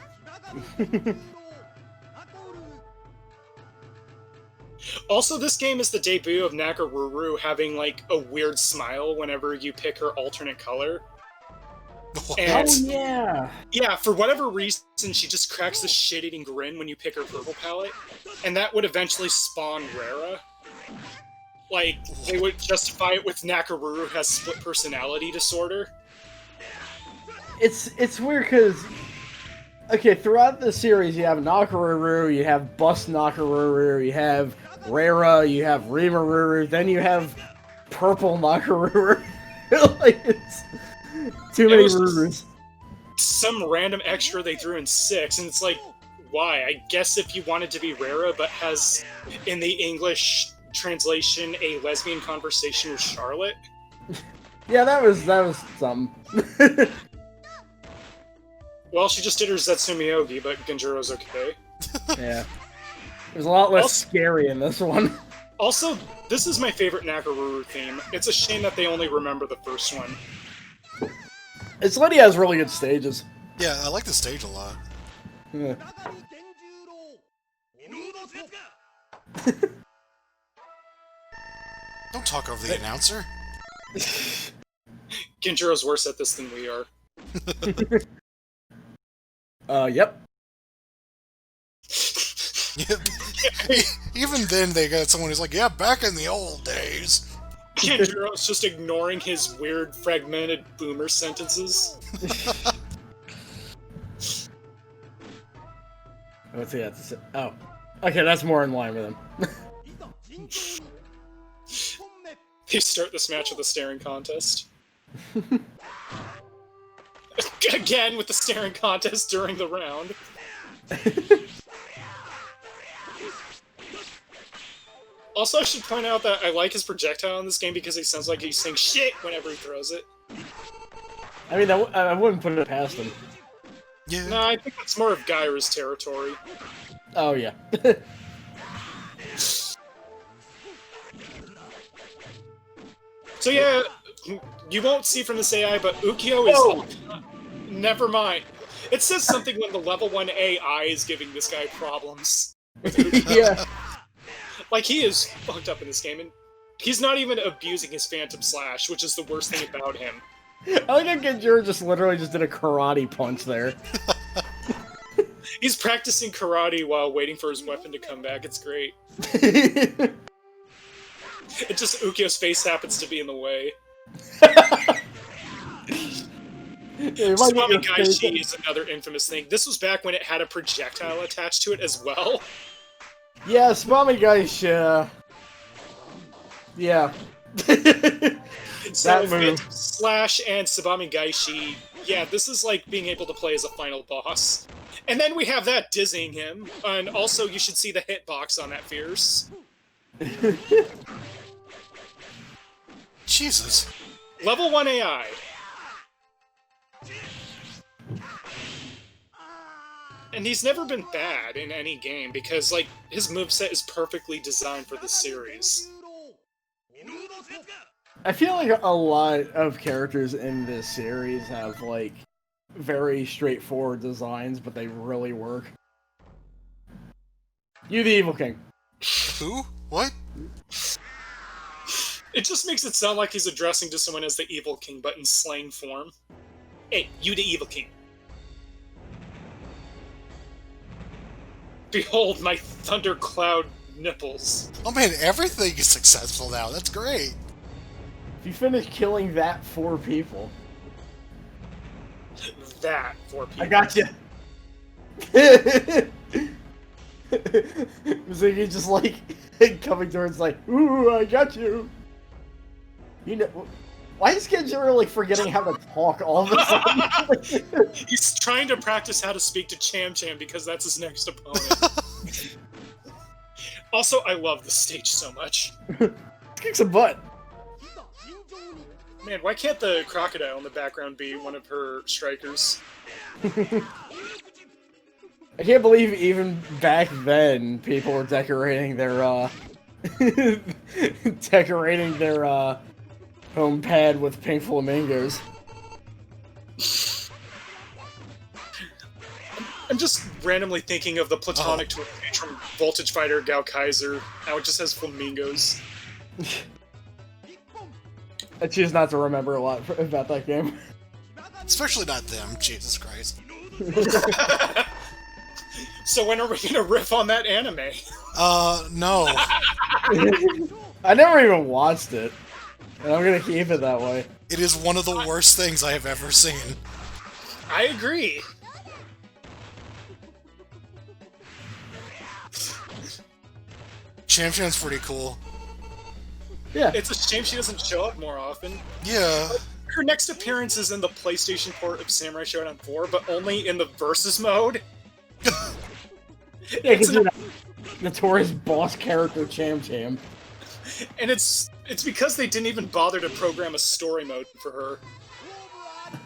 Also, this game is the debut of Nakaruru having, like, a weird smile whenever you pick her alternate color. And, oh, yeah! Yeah, for whatever reason, she just cracks this shit-eating grin when you pick her purple palette, and that would eventually spawn Rara. Like, they would justify it with Nakaruru has split personality disorder. It's weird because, okay, throughout the series you have Nakaruru, you have Bust Nakaruru, you have Rara, you have Rimaruru, then you have Purple Nakaruru. Like, it's too many Rurus. Some random extra they threw in 6, and it's like, why? I guess if you wanted to be Rara, but has, in the English translation, a lesbian conversation with Charlotte. Yeah, that was something. Well, she just did her Zetsumi Yogi, but Genjiro's okay. Yeah. It was a lot less scary in this one. Also, this is my favorite Nakaruru theme. It's a shame that they only remember the first one. It's Lydia has really good stages. Yeah, I like the stage a lot. Yeah. Don't talk over the announcer. Genjiro's worse at this than we are. Yep. Even then, they got someone who's like, yeah, back in the old days. Genjiro's just ignoring his weird, fragmented boomer sentences. What's he have to say? Oh. Okay, that's more in line with him. They start this match with a staring contest. Again with the staring contest during the round. Also, I should point out that I like his projectile in this game because he sounds like he's saying shit whenever he throws it. I mean, I wouldn't put it past him. Yeah. No, I think that's more of Gaira's territory. Oh, yeah. So yeah, you won't see from this AI, but Ukyo is... Never mind. It says something when the level 1 AI is giving this guy problems. Yeah. Like, he is fucked up in this game, and he's not even abusing his Phantom Slash, which is the worst thing about him. I like how Genjiro just literally just did a karate punch there. He's practicing karate while waiting for his weapon to come back. It's great. It just Ukyo's face happens to be in the way. Swami Gaishi is another infamous thing. This was back when it had a projectile attached to it as well. Yeah, Swami Gaishi, yeah. So That move. Slash and Sabami Gaishi, yeah, this is like being able to play as a final boss. And then we have that dizzying him, and also you should see the hitbox on that Fierce. Jesus. Level 1 AI. And he's never been bad in any game because, like, his moveset is perfectly designed for this series. I feel like a lot of characters in this series have, like, very straightforward designs, but they really work. You the Evil King. Who? What? It just makes it sound like he's addressing to someone as the Evil King, but in slang form. Hey, you the Evil King. Behold my thundercloud nipples. Oh man, everything is successful now. That's great. If you finish killing that 4 people... That 4 people. I got you. So you just like coming towards like, ooh, I got you. You know, why is Kenjiro like forgetting how to talk all of a sudden? He's trying to practice how to speak to Cham Cham because that's his next opponent. Also, I love the stage so much. Kick some butt. Man, why can't the crocodile in the background be one of her strikers? I can't believe even back then people were decorating their decorating their home pad with pink flamingos. I'm just randomly thinking of the platonic twin page from Voltage Fighter Gao Kaiser. Now it just has flamingos. I choose not to remember a lot about that game. Especially not them, Jesus Christ. So when are we gonna riff on that anime? No. I never even watched it. And I'm gonna keep it that way. It is one of the worst things I have ever seen. I agree. Cham Cham's pretty cool. Yeah. It's a shame she doesn't show up more often. Yeah. Her next appearance is in the PlayStation port of Samurai Shodown 4, but only in the versus mode. Yeah, because you're notorious boss character Cham Cham. And it's because they didn't even bother to program a story mode for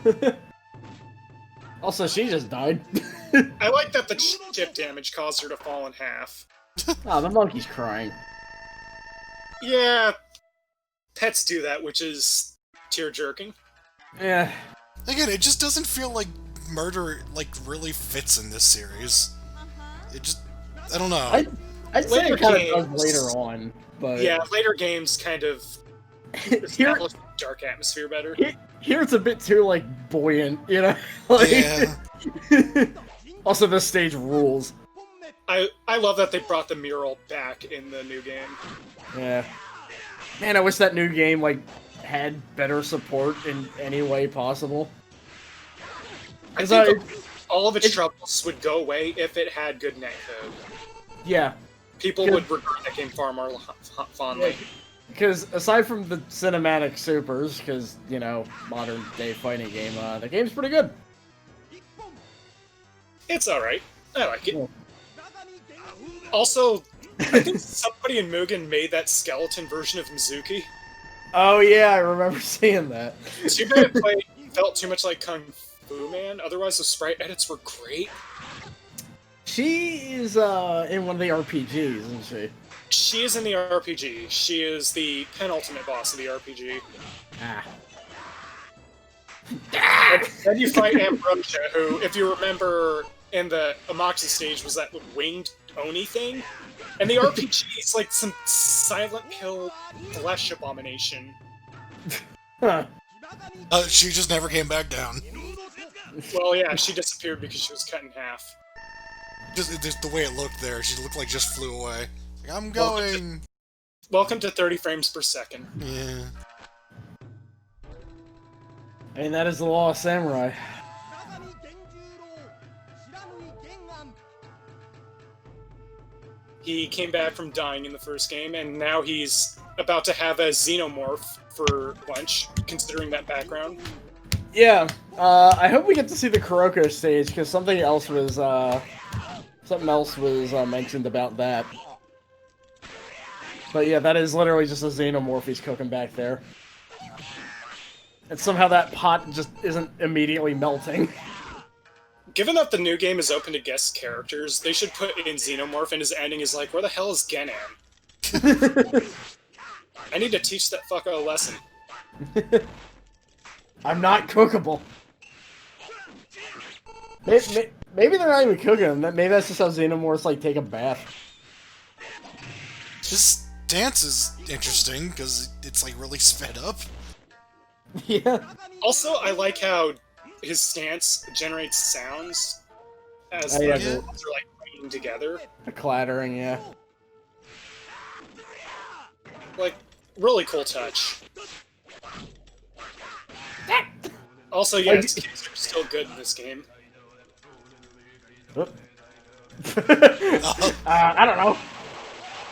her. Also, she just died. I like that the chip damage caused her to fall in half. Oh, the monkey's crying. Yeah, pets do that, which is tear-jerking. Yeah. Again, it just doesn't feel like murder, like, really fits in this series. It just... I don't know. I'd say Later it kind games- of does later on, but... Yeah, later games kind of establish the dark atmosphere better. Here it's a bit too, like, buoyant, you know? Like, Yeah. Also, this stage rules. I love that they brought the mural back in the new game. Yeah. Man, I wish that new game, like, had better support in any way possible. I think all of its troubles would go away if it had good netcode. Yeah. People would regard that game far more fondly. Because aside from the cinematic supers, because, you know, modern day fighting game, the game's pretty good. It's alright. I like it. Yeah. Also, I think somebody in Mugen made that skeleton version of Mizuki. Oh yeah, I remember seeing that. Too bad it felt too much like Kung Fu Man, otherwise the sprite edits were great. She is in one of the RPGs, isn't she? She is in the RPG. She is the penultimate boss of the RPG. Ah. Then you fight Ambrosia, who, if you remember, in the Amoxi stage was that winged Oni thing. And the RPG is like some silent pill flesh abomination. Huh. She just never came back down. Well, yeah, she disappeared because she was cut in half. Just the way it looked there, she looked like just flew away. Like, I'm going. Welcome to 30 frames per second. Yeah. I mean, that is the law of samurai. He came back from dying in the first game, and now he's about to have a xenomorph for lunch, considering that background. Yeah, I hope we get to see the Kuroko stage, because something else was mentioned about that. But yeah, that is literally just a xenomorph he's cooking back there. And somehow that pot just isn't immediately melting. Given that the new game is open to guest characters, they should put in Xenomorph, and his ending is like, where the hell is Genan? I need to teach that fucker a lesson. I'm not cookable. Maybe they're not even cooking him. Maybe that's just how Xenomorphs, like, take a bath. His dance is interesting, because it's, like, really sped up. Yeah. Also, I like how his stance generates sounds as the moves are, like, playing together. A clattering, yeah. Like, really cool touch. Also, yeah, his kicks are still good in this game. I don't know.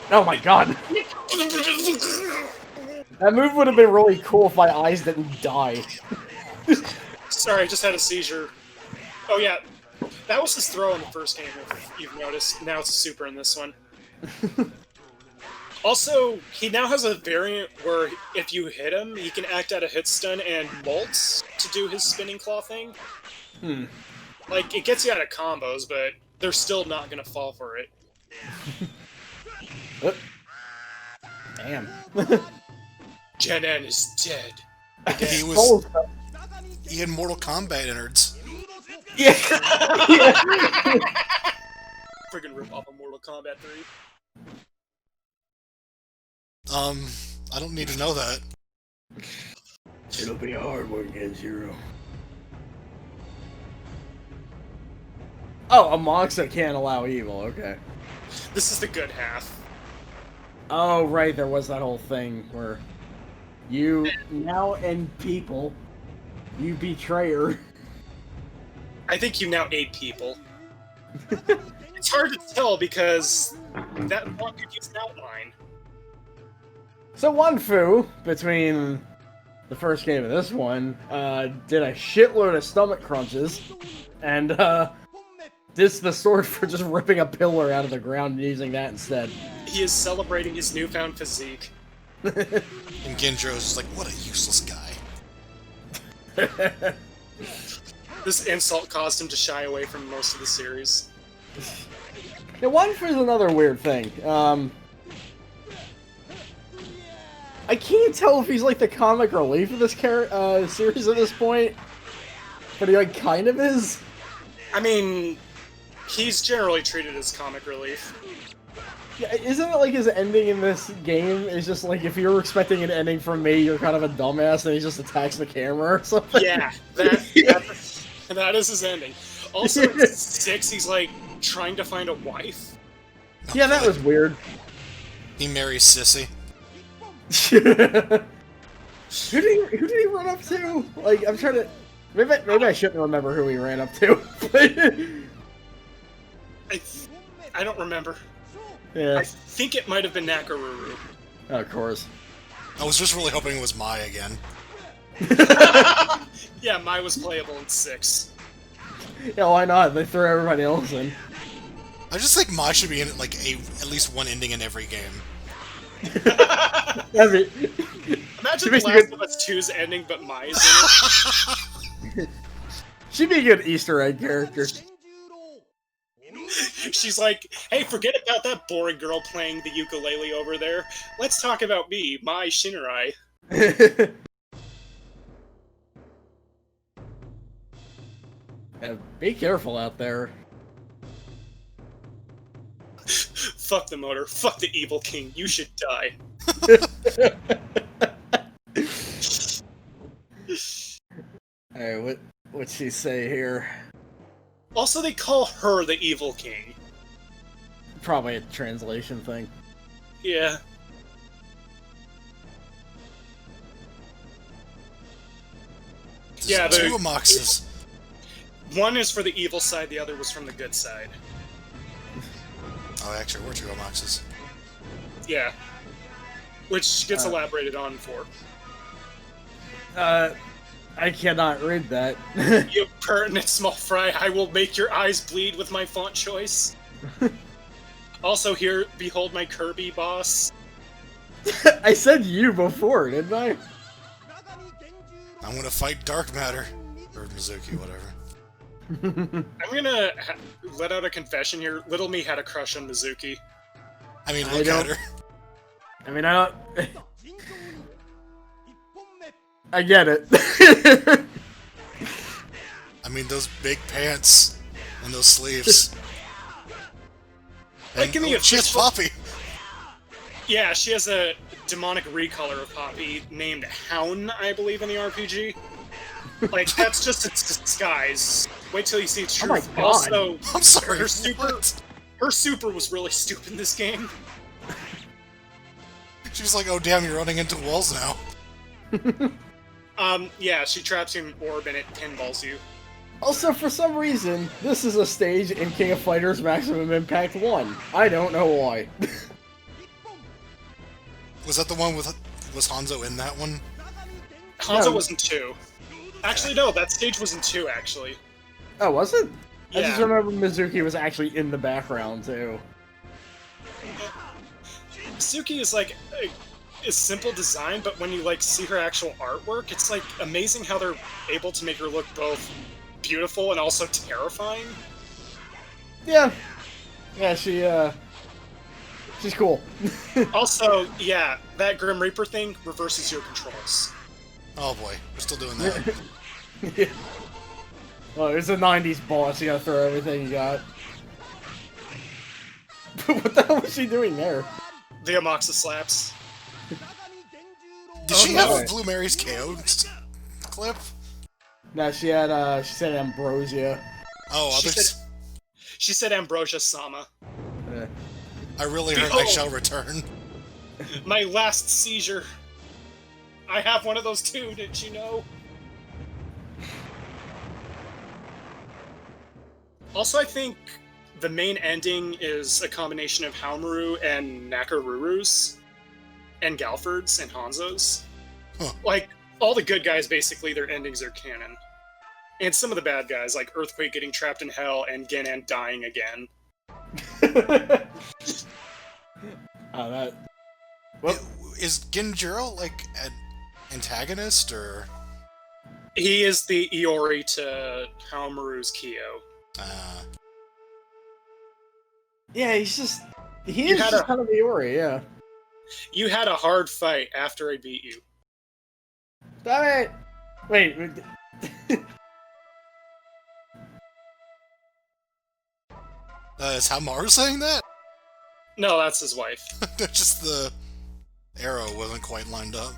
Oh my god. That move would have been really cool if my eyes didn't die. Sorry, I just had a seizure. Oh yeah, that was his throw in the first game, if you've noticed. Now it's a super in this one. Also, he now has a variant where if you hit him, he can act out a hit stun and molts to do his spinning claw thing. Like, it gets you out of combos, but they're still not gonna fall for it. Damn. Genan is dead. He had Mortal Kombat innards. Yeah. Friggin' rip off of Mortal Kombat 3. I don't need to know that. It'll be a hard one against Zero. Oh, a monster can't allow evil, okay. This is the good half. Oh, right, there was that whole thing where you now end people, you betrayer. I think you now ate people. It's hard to tell because that one could use an outline. So Wanfu, between the first game and this one, did a shitload of stomach crunches, and dissed the sword for just ripping a pillar out of the ground and using that instead. He is celebrating his newfound physique. And Gendro's just like, what a useless guy. This insult caused him to shy away from most of the series. Yeah, Wanfu's another weird thing. I can't tell if he's like the comic relief of this series at this point, but he like kind of is. I mean, he's generally treated as comic relief. Yeah, isn't it like his ending in this game is just like, if you're expecting an ending from me, you're kind of a dumbass, and he just attacks the camera or something? Yeah, that is his ending. Also, in 6, he's like trying to find a wife. Yeah, that was weird. He marries Sissy. Who did he run up to? Like, I'm trying to... Maybe I shouldn't remember who he ran up to. I don't remember. Yeah. I think it might have been Nakaruru. Oh, of course. I was just really hoping it was Mai again. Yeah, Mai was playable in 6. Yeah, why not? They threw everybody else in. I just think Mai should be in like at least one ending in every game. Imagine The Last of Us 2's ending, but Mai's in it. She'd be a good Easter egg character. She's like, hey, forget about that boring girl playing the ukulele over there. Let's talk about me, Mai Shinrai. Yeah, be careful out there. Fuck the motor. Fuck the evil king. You should die. Alright, what'd she say here? Also, they call her the evil king. Probably a translation thing. Yeah. There's two Amoxes. One is for the evil side, the other was from the good side. Oh, actually, we're two Amoxes. Yeah. which gets elaborated on for. I cannot read that. You pertinent small fry, I will make your eyes bleed with my font choice. Also here, behold my Kirby boss. I said you before, didn't I? I'm gonna fight Dark Matter. Or Mizuki, whatever. I'm gonna let out a confession here. Little me had a crush on Mizuki. I mean, look at her. I mean, I don't... I get it. I mean, those big pants and those sleeves. Like, give me a she has fistful- Poppy. Yeah, she has a demonic recolor of Poppy named Hound, I believe, in the RPG. Like, that's just its disguise. Wait till you see its Oh my truth. God. Also, I'm sorry. her super, what? her super was really stupid in this game. She's like, oh damn, you're running into walls now. Yeah, she traps you in an orb and it pinballs you. Also, for some reason, this is a stage in King of Fighters Maximum Impact 1. I don't know why. Was that the one with... Was Hanzo in that one? Hanzo No. was in 2. Actually, no, that stage was in 2, actually. Oh, was it? I Yeah. just remember Mizuki was actually in the background, too. Suki is like a simple design, but when you like see her actual artwork, it's like amazing how they're able to make her look both beautiful and also terrifying. Yeah. Yeah, she's cool. Also, yeah, that Grim Reaper thing reverses your controls. Oh boy, we're still doing that. Yeah. Well, it's a 90s boss, you gotta throw everything you got. What the hell was she doing there? The Amaxa slaps. Did she no. have a Blue Mary's KO clip? No, she said Ambrosia. Oh, She others... She said Ambrosia Sama. I really heard I Behold. shall return. My last seizure. I have one of those too, didn't you know? Also, I think the main ending is a combination of Haomaru and Nakaruru's, and Galford's and Hanzo's. Huh. Like, all the good guys, basically, their endings are canon. And some of the bad guys, like Earthquake getting trapped in hell and Genan dying again. Oh, that... Well, Is Genjuro, like, an antagonist, or...? He is the Iori to Haomaru's Kyo. yeah, he's just... He You is had just a- kind of Iori, yeah. You had a hard fight after I beat you. Damn it! Wait, Is Hamaru saying that? No, that's his wife. Just the arrow wasn't quite lined up.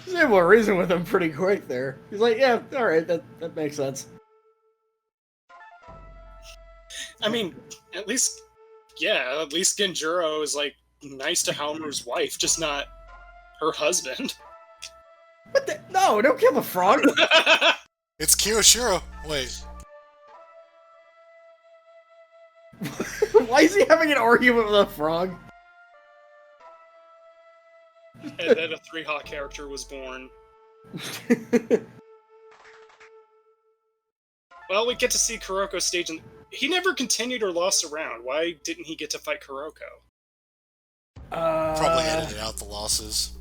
he's able to reason with him pretty quick there. He's like, yeah, alright, that makes sense. I mean, at least Genjuro is, like, nice to Haomaru's wife, just not her husband. What the? No, don't kill the frog! It's Kiyoshiro. Wait. Why is he having an argument with a frog? And then a 3-Hawk character was born. Well, we get to see Kuroko stage, and he never continued or lost a round. Why didn't he get to fight Kuroko? Probably edited out the losses.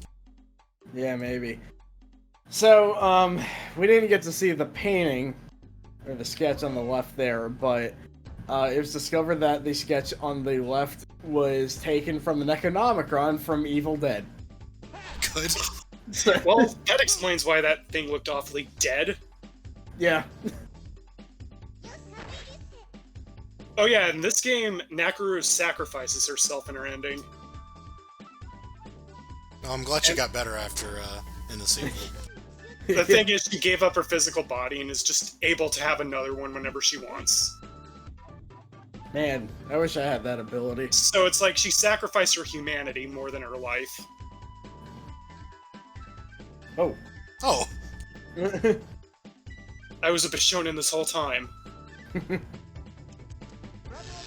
Yeah, maybe. So, we didn't get to see the painting, or the sketch on the left there, but it was discovered that the sketch on the left was taken from the Necronomicon from Evil Dead. Good. Well, that explains why that thing looked awfully dead. Yeah. Oh yeah, in this game, Nakaru sacrifices herself in her ending. Oh, I'm glad she got better after, in the sequel. The thing is, she gave up her physical body and is just able to have another one whenever she wants. Man, I wish I had that ability. So it's like she sacrificed her humanity more than her life. Oh. Oh, I was a Bishonen this whole time.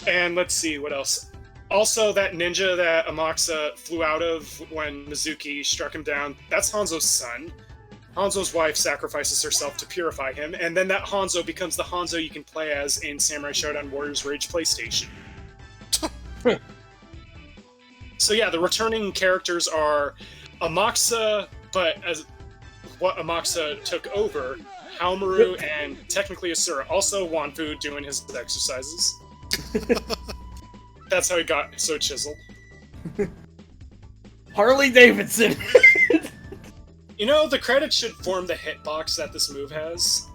And let's see, what else? Also, that ninja that Amaxa flew out of when Mizuki struck him down, that's Hanzo's son. Hanzo's wife sacrifices herself to purify him, and then that Hanzo becomes the Hanzo you can play as in Samurai Shodown Warriors Rage PlayStation. So yeah, the returning characters are Amaxa, but as what Amaxa took over, Haomaru, and technically Asura. Also Wanfu doing his exercises. That's how he got so chiseled. Harley Davidson! You know, the credits should form the hitbox that this move has.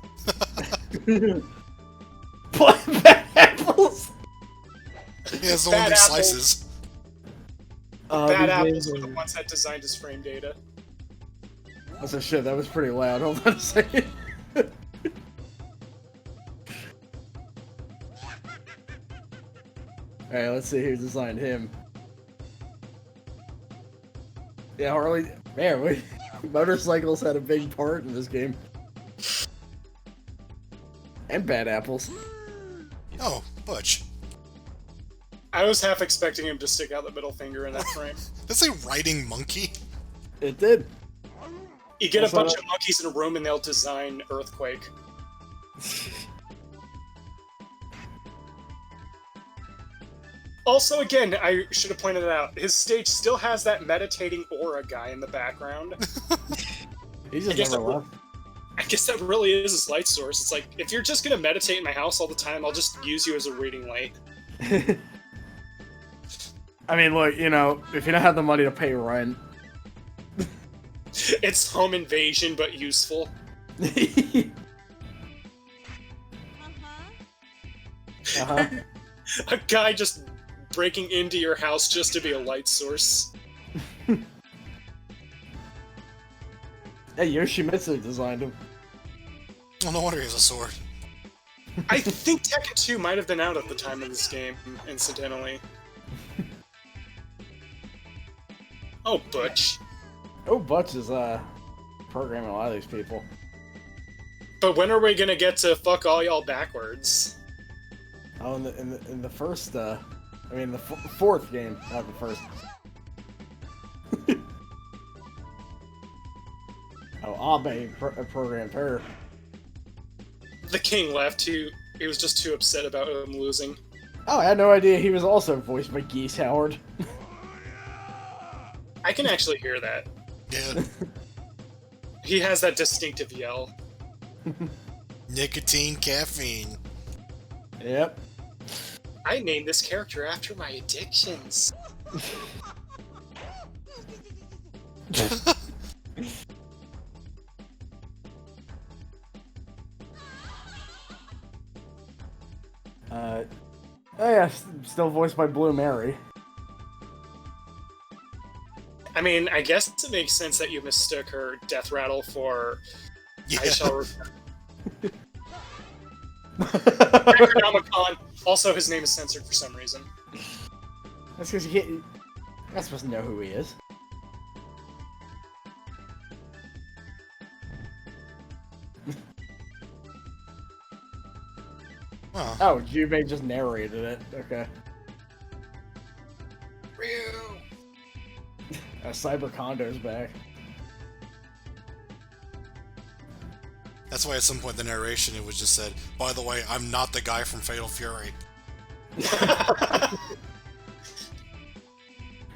Bad apples! He has the one that slices. Bad apples were the ones that designed his frame data. That's a shit, that was pretty loud. Hold on a second. Alright, let's see who designed him. Yeah, Harley. Man, motorcycles had a big part in this game. And bad apples. Oh, Butch. I was half expecting him to stick out the middle finger in that frame. That's a riding monkey. It did. You get a bunch of monkeys in a room and they'll design Earthquake. Also, again, I should have pointed it out, his stage still has that meditating aura guy in the background. He just never left. I guess that really is his light source. It's like, if you're just gonna meditate in my house all the time, I'll just use you as a reading light. I mean, look, you know, if you don't have the money to pay rent... It's home invasion, but useful. A guy just breaking into your house just to be a light source. Hey, Yoshimitsu designed him. Oh, no wonder he has a sword. I think Tekken 2 might have been out at the time of this game, incidentally. Oh, Butch. Oh, Butch is, programming a lot of these people. But when are we gonna get to fuck all y'all backwards? Oh, in the first, I mean, the fourth game, not the first. Oh, Abe programmed her. The king left, he was just too upset about him losing. Oh, I had no idea he was also voiced by Geese Howard. I can actually hear that. Yeah. He has that distinctive yell. Nicotine, caffeine. Yep. I named this character after my addictions. Oh yeah, still voiced by Blue Mary. I mean, I guess it makes sense that you mistook her death rattle for... Yeah. I shall... Necronomicon. Also, his name is censored for some reason. That's because you're not supposed to know who he is. Huh. Oh, Jubei just narrated it. Okay. Ryu! Cyber Condo's back. That's why at some point in the narration it was just said, by the way, I'm not the guy from Fatal Fury.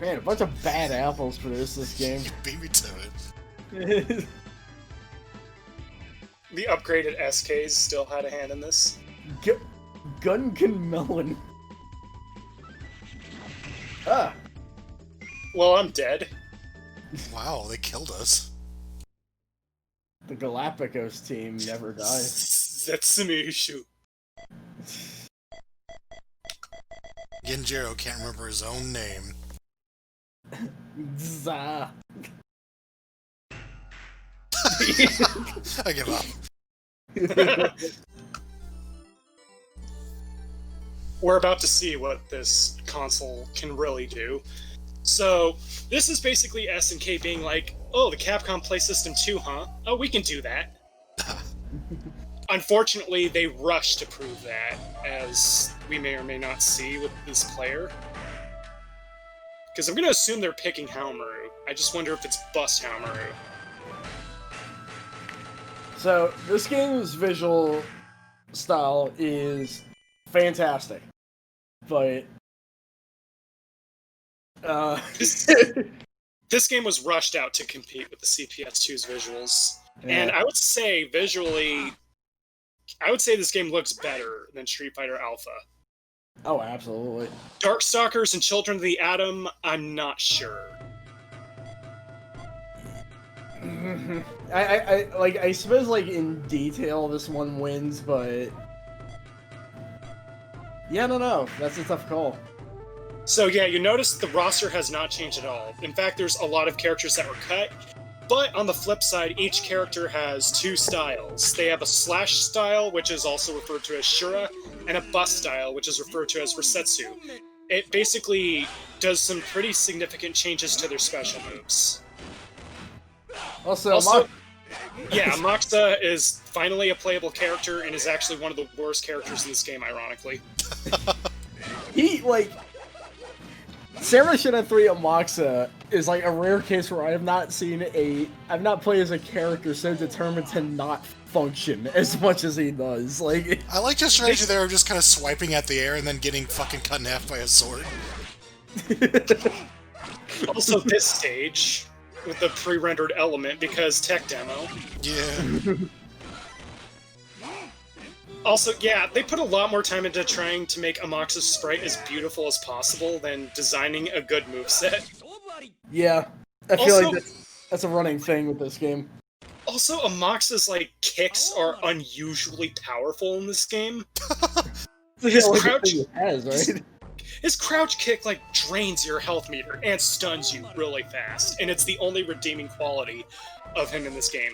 Man, a bunch of bad apples produced this game. You beat me to it. The upgraded SKs still had a hand in this. Gunkin Melon. Ah. Well, I'm dead. Wow, they killed us. The Galapagos team never died. Setsumishu. Genjiro can't remember his own name. Zah. I give up. We're about to see what this console can really do. So, this is basically SNK being like, oh, the Capcom Play System 2, huh? Oh, we can do that. Unfortunately, they rushed to prove that, as we may or may not see with this player. Because I'm going to assume they're picking Haomaru. I just wonder if it's Bust Haomaru. So, this game's visual style is fantastic. But... This game was rushed out to compete with the CPS2's visuals. Yeah. And I would say, visually... I would say this game looks better than Street Fighter Alpha. Oh, absolutely. Darkstalkers and Children of the Atom, I'm not sure. I suppose, like, in detail, this one wins, but... Yeah, no, that's a tough call. So yeah, you notice the roster has not changed at all. In fact, there's a lot of characters that were cut, but on the flip side, each character has two styles. They have a slash style, which is also referred to as Shura, and a bust style, which is referred to as Resetsu. It basically does some pretty significant changes to their special moves. Also, yeah, Moxa is finally a playable character and is actually one of the worst characters in this game, ironically. He, like... Samurai Shodown 3 Moxa is like a rare case where I have not seen I've not played as a character so determined to not function as much as he does. Like, I like your strategy there of just kind of swiping at the air and then getting fucking cut in half by a sword. Also, this stage with the pre-rendered element because tech demo. Yeah. Also, yeah, they put a lot more time into trying to make Amoxa's sprite as beautiful as possible than designing a good moveset. Yeah, I feel like that's a running thing with this game. Also, Amoxa's, like, kicks are unusually powerful in this game. His crouch kick, like, drains your health meter and stuns you really fast, and it's the only redeeming quality of him in this game.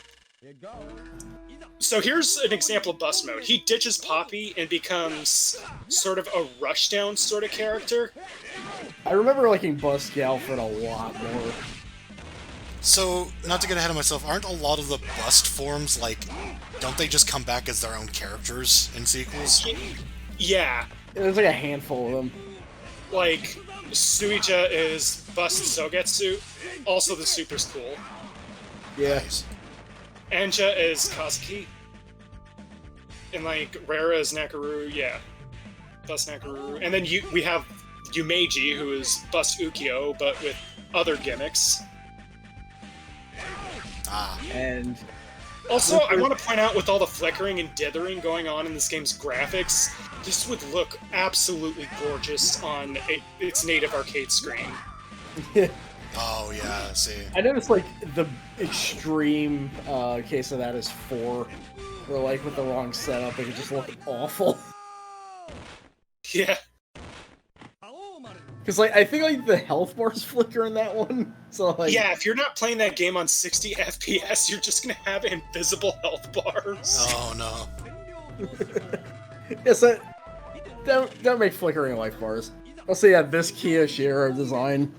So here's an example of bust mode. He ditches Poppy and becomes sort of a rushdown sort of character. I remember liking Bust Galfred a lot more. So, not to get ahead of myself, aren't a lot of the bust forms, like, don't they just come back as their own characters in sequels? Yeah. There's like a handful of them. Like, Suija is Bust Sogetsu. Also, the Super's cool. Yeah. Nice. Anja is Kazuki. And, like, Rara is Nakaru, yeah. Bust Nakaru. And then we have Yumeji, who is Bust Ukyo, but with other gimmicks. Ah. And... Also, I want to point out, with all the flickering and dithering going on in this game's graphics, this would look absolutely gorgeous on its native arcade screen. Oh, yeah, see. I noticed, like, the extreme case of that is 4, where, like, with the wrong setup, it could just look awful. Yeah. Because, like, I think, like, the health bars flicker in that one, so, like... Yeah, if you're not playing that game on 60 FPS, you're just gonna have invisible health bars. Oh, no. Yes, don't make flickering life bars. Also, yeah, this Kiyoshiro design...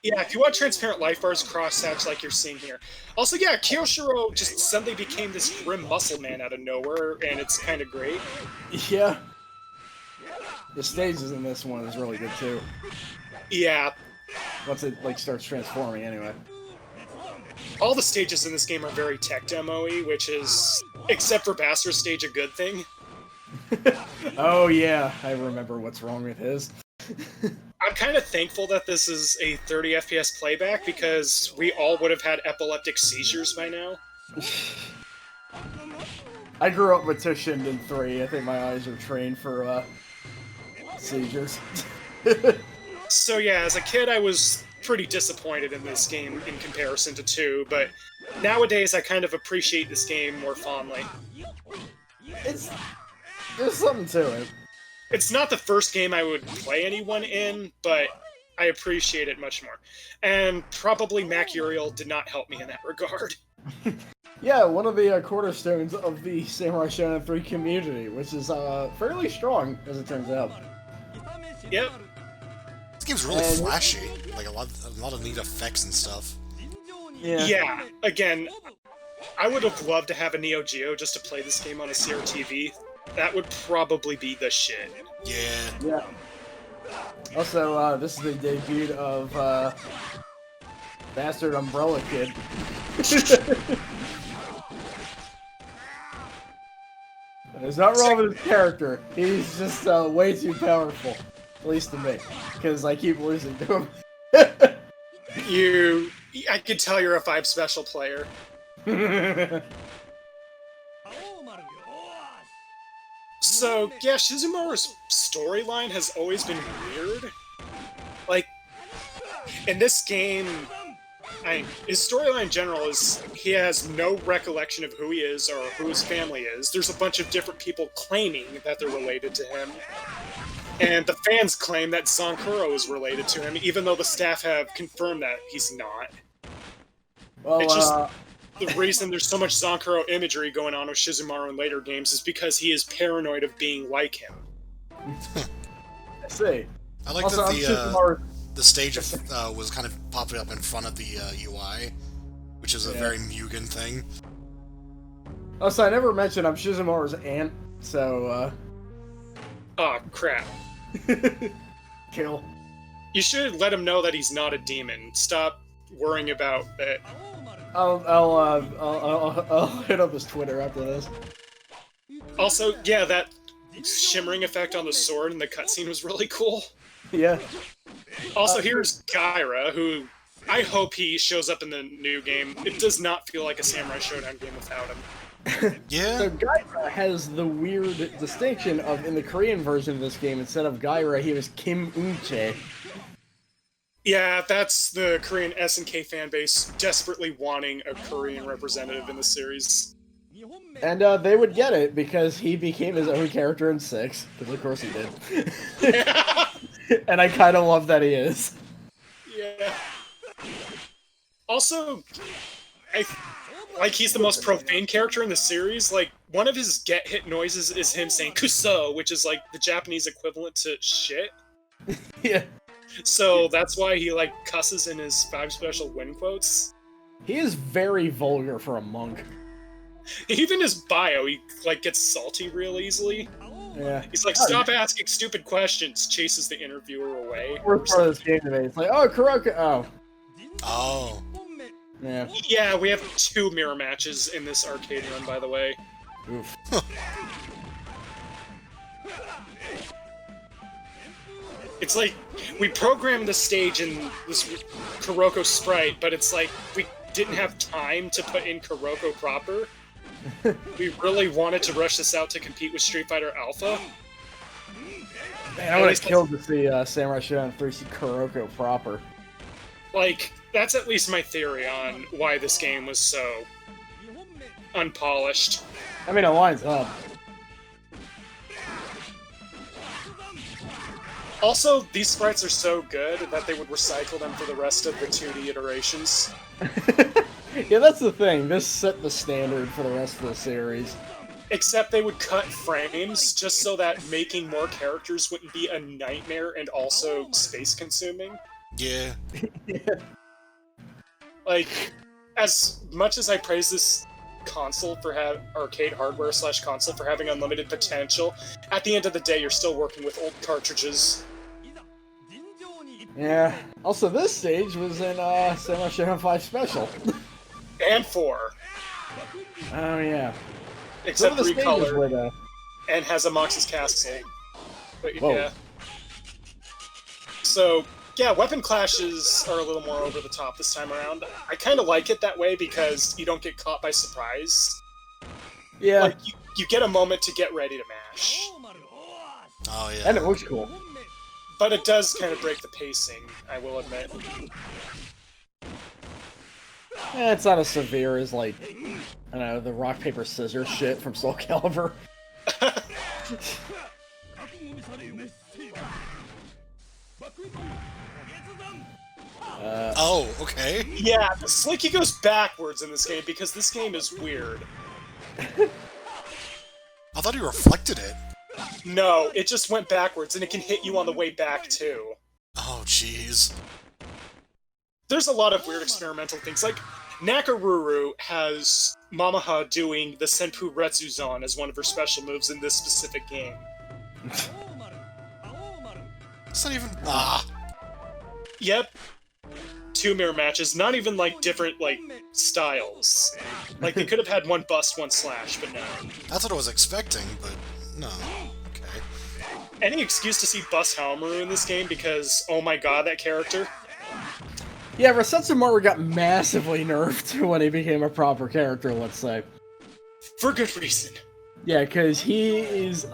Yeah, if you want transparent life bars, cross-hatch like you're seeing here. Also, yeah, Kiyoshiro just suddenly became this grim muscle man out of nowhere, and it's kind of great. Yeah. The stages in this one is really good, too. Yeah. Once it, like, starts transforming, anyway. All the stages in this game are very tech demo-y, which is, except for Bastard's stage, a good thing. Oh, yeah. I remember what's wrong with his. I'm kind of thankful that this is a 30 FPS playback, because we all would have had epileptic seizures by now. I grew up with Toshinden 3. I think my eyes are trained for, seizures. So yeah, as a kid I was pretty disappointed in this game in comparison to 2, but nowadays I kind of appreciate this game more fondly. There's something to it. It's not the first game I would play anyone in, but I appreciate it much more. And probably Mac Uriel did not help me in that regard. Yeah, one of the cornerstones of the Samurai Shodown 3 community, which is fairly strong, as it turns out. Yep. This game's really flashy. Like, a lot of neat effects and stuff. Yeah. Yeah, again, I would have loved to have a Neo Geo just to play this game on a CRTV. That would probably be the shit. Yeah. Yeah. Also, this is the debut of Bastard Umbrella Kid. There's not wrong with his character. He's just way too powerful. At least to me. Because I keep losing to him. I could tell you're a 5 special player. So, yeah, Shizumaru's storyline has always been weird. Like, in this game, his storyline in general is he has no recollection of who he is or who his family is. There's a bunch of different people claiming that they're related to him. And the fans claim that Zonkuro is related to him, even though the staff have confirmed that he's not. Well, it's just the reason there's so much Zonkuro imagery going on with Shizumaru in later games is because he is paranoid of being like him. I see. I like also, that the stage was kind of popping up in front of the UI, which is a very Mugen thing. Also, I never mentioned I'm Shizumaru's aunt, so, Oh, crap. Kill. You should let him know that he's not a demon. Stop worrying about it. I'll hit up his Twitter after this. Also, yeah, that shimmering effect on the sword in the cutscene was really cool. Yeah. Also, here's Gaira, who I hope he shows up in the new game. It does not feel like a Samurai Shodown game without him. Yeah. So Gaira has the weird distinction of, in the Korean version of this game, instead of Gaira, he was Kim Eun-chae. Yeah, that's the Korean SNK fanbase desperately wanting a Korean representative in the series. And they would get it, because he became his own character in 6, because of course he did. And I kind of love that he is. Yeah. Also, he's the most profane character in the series. Like, one of his get-hit noises is him saying "kuso," which is like the Japanese equivalent to shit. Yeah. So that's why he, like, cusses in his 5 special win quotes. He is very vulgar for a monk. Even his bio, he, like, gets salty real easily. Yeah. He's like, stop asking stupid questions, chases the interviewer away. Worst part of this game to me. It's like, oh, Kuroko. Oh. Oh. Yeah. Yeah, we have 2 mirror matches in this arcade run, by the way. Oof. It's like, we programmed the stage in this Kuroko sprite, but it's like, we didn't have time to put in Kuroko proper. We really wanted to rush this out to compete with Street Fighter Alpha. Man, I would have killed to see Samurai Shodown 3 see Kuroko proper. Like, that's at least my theory on why this game was so unpolished. I mean, it lines up. Also, these sprites are so good that they would recycle them for the rest of the 2D iterations. Yeah, that's the thing. This set the standard for the rest of the series. Except they would cut frames just so that making more characters wouldn't be a nightmare and also space-consuming. Yeah. Like, as much as I praise this console for arcade hardware / console for having unlimited potential, at the end of the day, you're still working with old cartridges. Yeah. Also, this stage was in Samurai Shodown 5 Special. And 4. Oh, yeah. Except recolored. With, and has a Mox's castle. But, Whoa. yeah. So, yeah, weapon clashes are a little more over the top this time around. I kind of like it that way because you don't get caught by surprise. Yeah. Like, you get a moment to get ready to mash. Oh, yeah. And it looks cool. But it does kind of break the pacing, I will admit. It's not as severe as, like, I don't know, the rock, paper, scissors shit from Soul Calibur. Oh, okay. Yeah, the Slinky goes backwards in this game because this game is weird. I thought he reflected it. No, it just went backwards, and it can hit you on the way back, too. Oh, jeez. There's a lot of weird experimental things, like Nakaruru has Mamaha doing the Senpu Retsuzan as one of her special moves in this specific game. It's not even... Yep. 2 mirror matches, not even, like, different, like, styles. Like, they could have had one bust, one slash, but no. That's what I was expecting, but no. Okay. Any excuse to see Bust Hamaru in this game because, oh my god, that character. Yeah, Rasetsumaru got massively nerfed when he became a proper character, let's say. For good reason. Yeah, because he is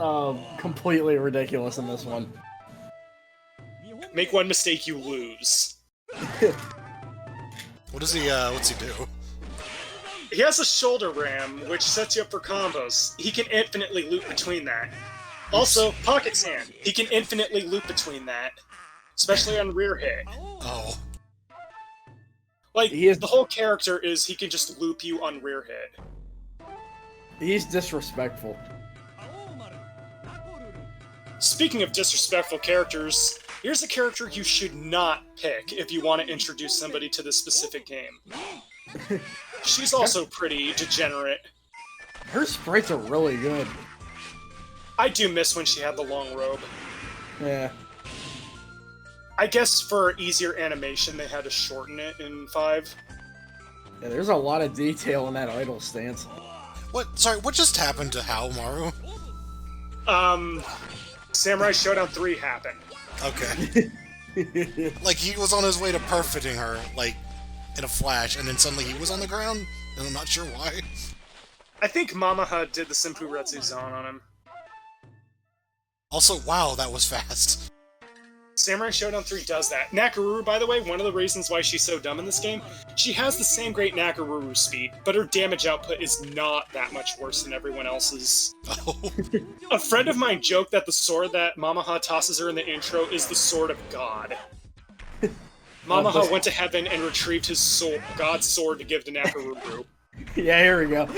completely ridiculous in this one. Make one mistake, you lose. What's he do? He has a shoulder ram, which sets you up for combos. He can infinitely loop between that. Also, pocket sand. He can infinitely loop between that. Especially on rear hit. Oh. Like, the whole character is he can just loop you on rear hit. He's disrespectful. Speaking of disrespectful characters, here's a character you should not pick if you want to introduce somebody to this specific game. She's also pretty degenerate. Her sprites are really good. I do miss when she had the long robe. Yeah. I guess for easier animation, they had to shorten it in 5. Yeah, there's a lot of detail in that idle stance. What? Sorry, what just happened to Haomaru? Samurai Shodown 3 happened. Okay. Like, he was on his way to perfecting her, like, in a flash, and then suddenly he was on the ground, and I'm not sure why. I think Mamaha did the Senpu Retsu Zon on him. Also, wow, that was fast. Samurai Shodown 3 does that. Nakaruru, by the way, one of the reasons why she's so dumb in this game, she has the same great Nakaruru speed, but her damage output is not that much worse than everyone else's. Oh. A friend of mine joked that the sword that Mamaha tosses her in the intro is the sword of God. Mamaha went to heaven and retrieved his soul, God's sword to give to Nakaruru. Yeah, here we go.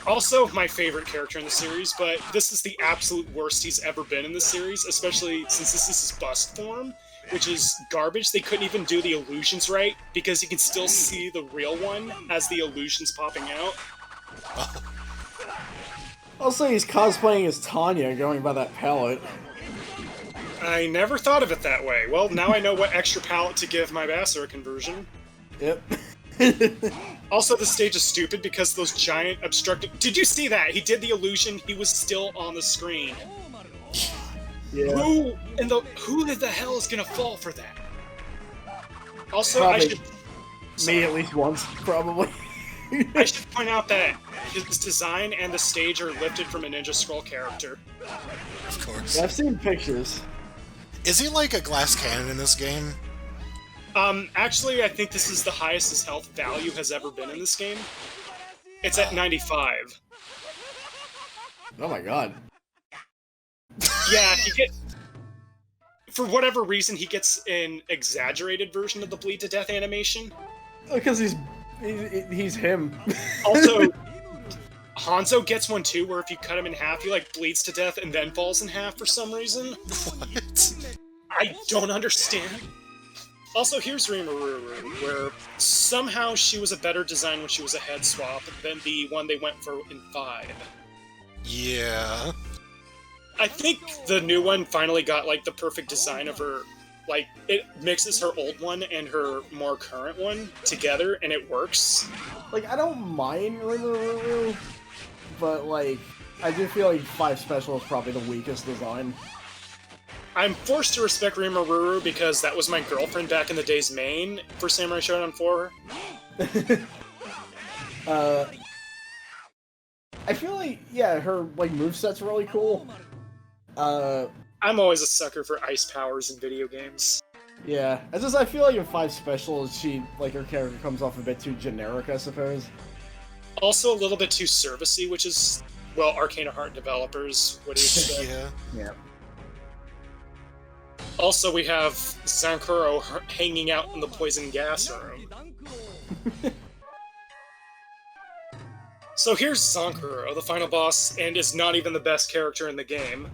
Also, my favorite character in the series, but this is the absolute worst he's ever been in the series, especially since this is his bust form, which is garbage. They couldn't even do the illusions right, because you can still see the real one as the illusions popping out. Also, he's cosplaying as Tanya, going by that palette. I never thought of it that way. Well, now I know what extra palette to give my Basara conversion. Yep. Also, the stage is stupid because those giant obstructive... Did you see that? He did the illusion, he was still on the screen. Yeah. Who the hell is gonna fall for that? Also, Probably me at least once, probably. I should point out that his design and the stage are lifted from a Ninja Scroll character. Of course. Yeah, I've seen pictures. Is he like a glass cannon in this game? Actually, I think this is the highest his health value has ever been in this game. It's at 95. Oh my god. Yeah, for whatever reason, he gets an exaggerated version of the bleed to death animation. Because he's him. Also, Hanzo gets one too, where if you cut him in half, he like bleeds to death and then falls in half for some reason. What? I don't understand. Also, here's Rimuru, where somehow she was a better design when she was a head swap than the one they went for in 5. Yeah. I think the new one finally got, like, the perfect design of her. Like, it mixes her old one and her more current one together, and it works. Like, I don't mind Rimuru, but, like, I do feel like 5 Special is probably the weakest design. I'm forced to respect Rimuru because that was my girlfriend back in the day's main for Samurai Shodown 4. I feel like, yeah, her, like, moveset's really cool. I'm always a sucker for ice powers in video games. Yeah, I feel like in 5 Special, her character comes off a bit too generic, I suppose. Also a little bit too servicey, which is, well, Arcana Heart developers, what do you say? Yeah. Yeah. Also, we have Zankuro hanging out in the poison gas room. So here's Zankuro, the final boss, and is not even the best character in the game.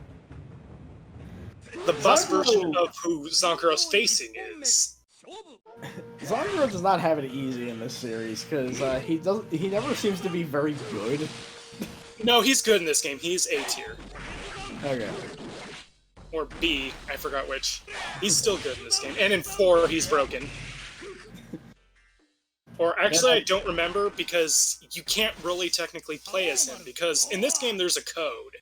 The best version of who Zankuro's facing is. Zankuro does not have it easy in this series, because he never seems to be very good. No, he's good in this game. He's A tier. Okay. or B, I forgot which. He's still good in this game. And in 4, he's broken. Or actually, I don't remember, because you can't really technically play as him, because in this game there's a code.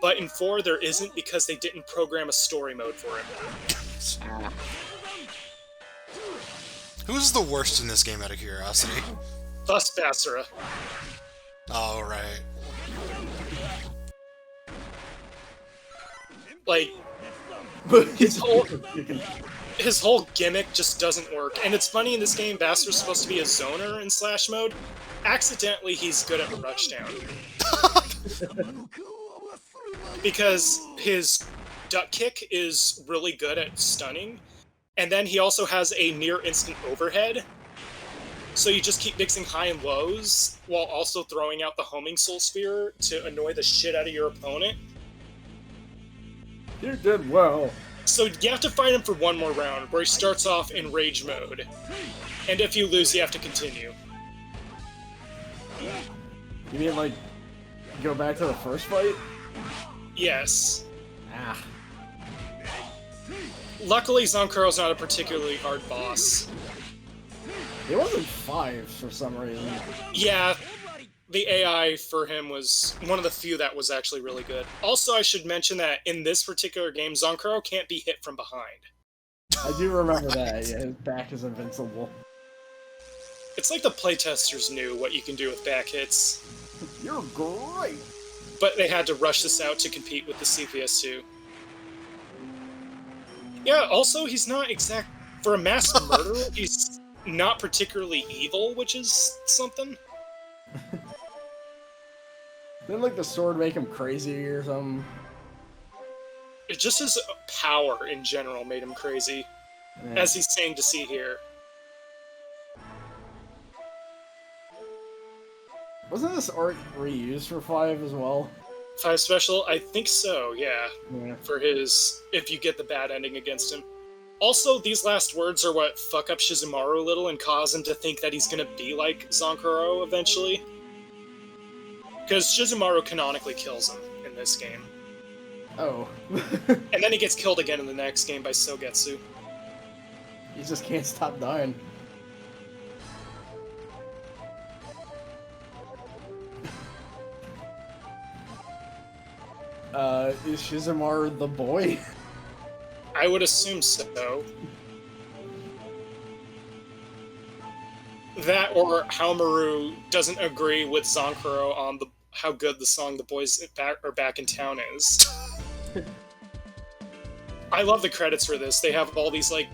But in 4, there isn't, because they didn't program a story mode for him. Who's the worst in this game, out of curiosity? Plus Basara. Oh, right. Like, his whole gimmick just doesn't work. And it's funny, in this game, Basara's supposed to be a zoner in Slash mode. Accidentally, he's good at Rushdown. Because his duck kick is really good at stunning, and then he also has a near-instant overhead, so you just keep mixing high and lows, while also throwing out the homing soul sphere to annoy the shit out of your opponent. You did well. So you have to fight him for one more round, where he starts off in rage mode, and if you lose, you have to continue. You mean, like, go back to the first fight? Yes. Ah. Luckily, Zankuro's not a particularly hard boss. It wasn't 5 for some reason. Yeah, the AI for him was one of the few that was actually really good. Also, I should mention that in this particular game, Zankuro can't be hit from behind. I do remember that, yeah, his back is invincible. It's like the playtesters knew what you can do with back hits. You're great! But they had to rush this out to compete with the CPS2. Yeah, also, he's not exact... For a mass murderer, he's not particularly evil, which is something. Didn't, like, the sword make him crazy or something? It just his power in general made him crazy, Yeah. as he's saying to see here. Wasn't this art reused for 5 as well? 5 special? I think so, yeah. Yeah. For his... if you get the bad ending against him. Also, these last words are what fuck up Shizumaru a little and cause him to think that he's gonna be like Zankuro eventually. Because Shizumaru canonically kills him in this game. Oh. And then he gets killed again in the next game by Sogetsu. He just can't stop dying. Is Shizumaru the boy? I would assume so. That or Haomaru doesn't agree with Zankuro on how good the song "The Boys Are Back in Town" is. I love the credits for this. They have all these like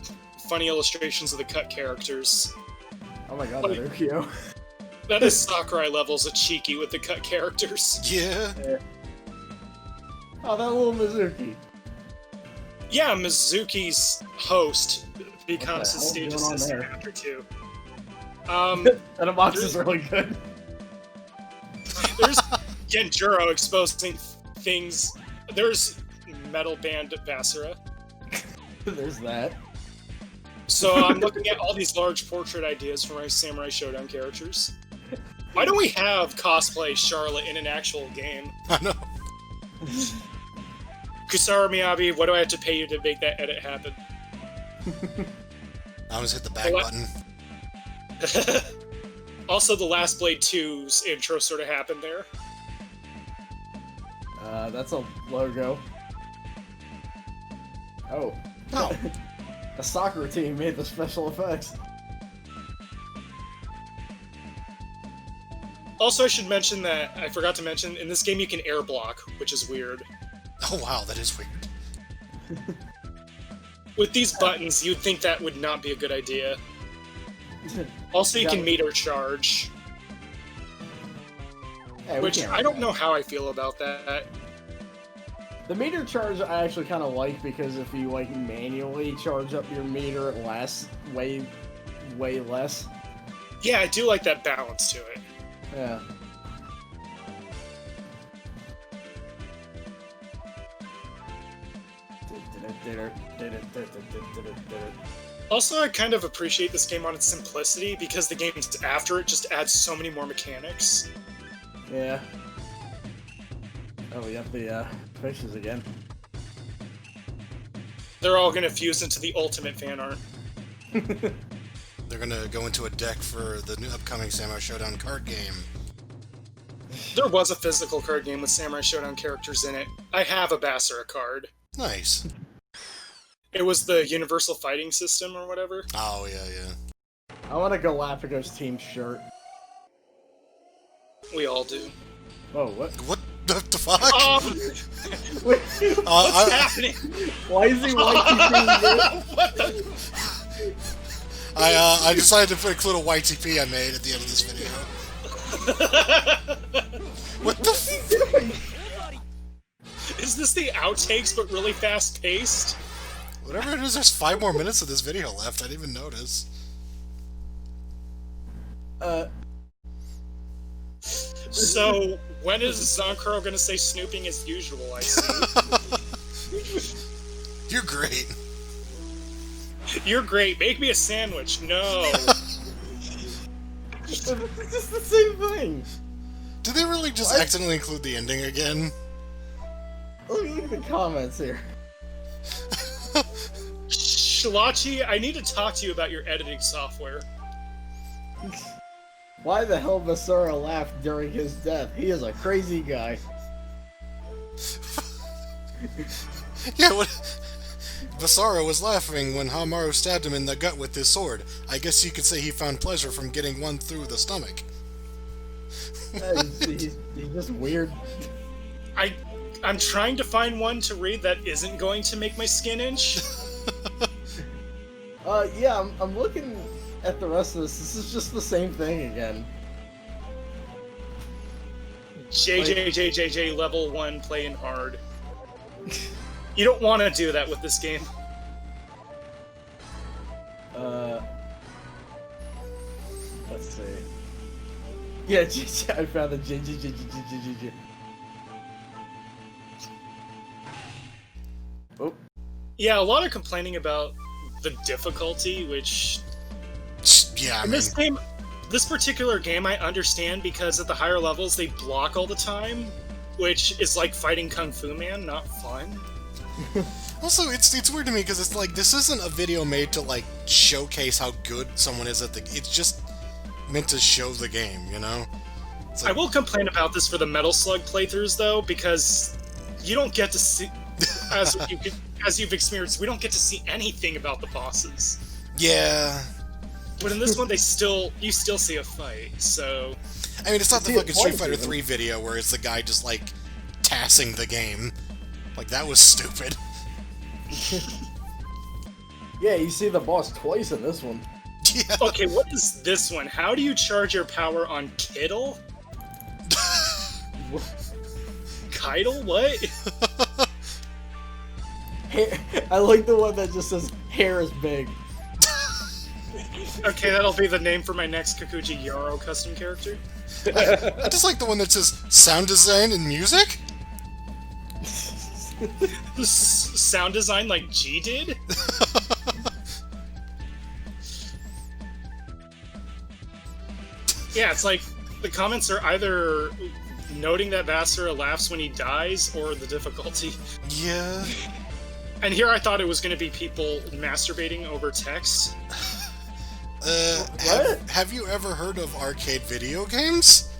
funny illustrations of the cut characters. Oh my god, Like- Pinocchio. That is Sakurai levels of cheeky with the cut characters. Yeah. Oh, that little Mizuki. Yeah, Mizuki's host becomes his hell's stage going on assistant there? after two. That box is really good. There's Genjuro exposing things. There's metal band Basara. There's that. So I'm looking at all these large portrait ideas for my Samurai Shodown characters. Why don't we have cosplay Charlotte in an actual game? I know. Kusara Miyabi, what do I have to pay you to make that edit happen? I almost hit the back What? button. Also, the Last Blade 2's intro sort of happened there. That's a logo. Oh. Oh. A soccer team made the special effects. Also, I should mention that, I forgot to mention, in this game you can air block, which is weird. Oh wow, that is weird. With these buttons, you'd think that would not be a good idea. Also, you can meter charge, Hey, we which can't- I don't know how I feel about that. The meter charge I actually kind of like because if you like manually charge up your meter, it lasts way less. Yeah, I do like that balance to it. Yeah. Also, I kind of appreciate this game on its simplicity, because the games after it just adds so many more mechanics. Yeah. Oh, we have the fishes again. They're all gonna fuse into the ultimate fan art. They're gonna go into a deck for the new upcoming Samurai Shodown card game. There was a physical card game with Samurai Shodown characters in it. I have a Basara card. Nice. It was the Universal Fighting System or whatever. Oh, yeah. I want a Galapagos team shirt. We all do. Oh, what? What the fuck? Wait, What's happening? why is he YTP? What the? I decided to put a little YTP I made at the end of this video. What the f- Is this the outtakes but really fast paced? Whatever it is, there's 5 more minutes of this video left. I didn't even notice. So, when is Zankuro gonna say snooping as usual, I see? You're great. You're great, make me a sandwich. No. It's just the same thing. Did they really just accidentally include the ending again? Look at the comments here. Shilachi, I need to talk to you about your editing software. Why the hell Basara laughed during his death? He is a crazy guy. Yeah, what? Basara was laughing when Hamaru stabbed him in the gut with his sword. I guess you could say he found pleasure from getting one through the stomach. He's just weird. I'm trying to find one to read that isn't going to make my skin itch. Yeah, I'm looking at the rest of this. This is just the same thing again. JJ level 1 playing hard. You don't want to do that with this game. Let's see. Yeah, I found the JJ. Oh. Yeah, a lot of complaining about the difficulty, which... Yeah, I in mean... this game, this particular game I understand because at the higher levels they block all the time, which is like fighting Kung Fu Man, not fun. Also, it's weird to me because it's like, this isn't a video made to like showcase how good someone is at the... It's just meant to show the game, you know? Like... I will complain about this for the Metal Slug playthroughs though, because you don't get to see... as you've experienced, we don't get to see anything about the bosses. Yeah. But in this one, you still see a fight, so... I mean, it's not the fucking Street Fighter 3 video where it's the guy just, like, tassing the game. Like, that was stupid. Yeah, you see the boss twice in this one. Yeah. Okay, what is this one? How do you charge your power on Kittle? Keitel? What? I like the one that just says, hair is big. Okay, that'll be the name for my next Kikuchi Yaro custom character. I just like the one that says sound design and music. Sound design like G did? Yeah, it's like the comments are either noting that Basara laughs when he dies or the difficulty. Yeah. And here I thought it was going to be people masturbating over text. Have you ever heard of arcade video games?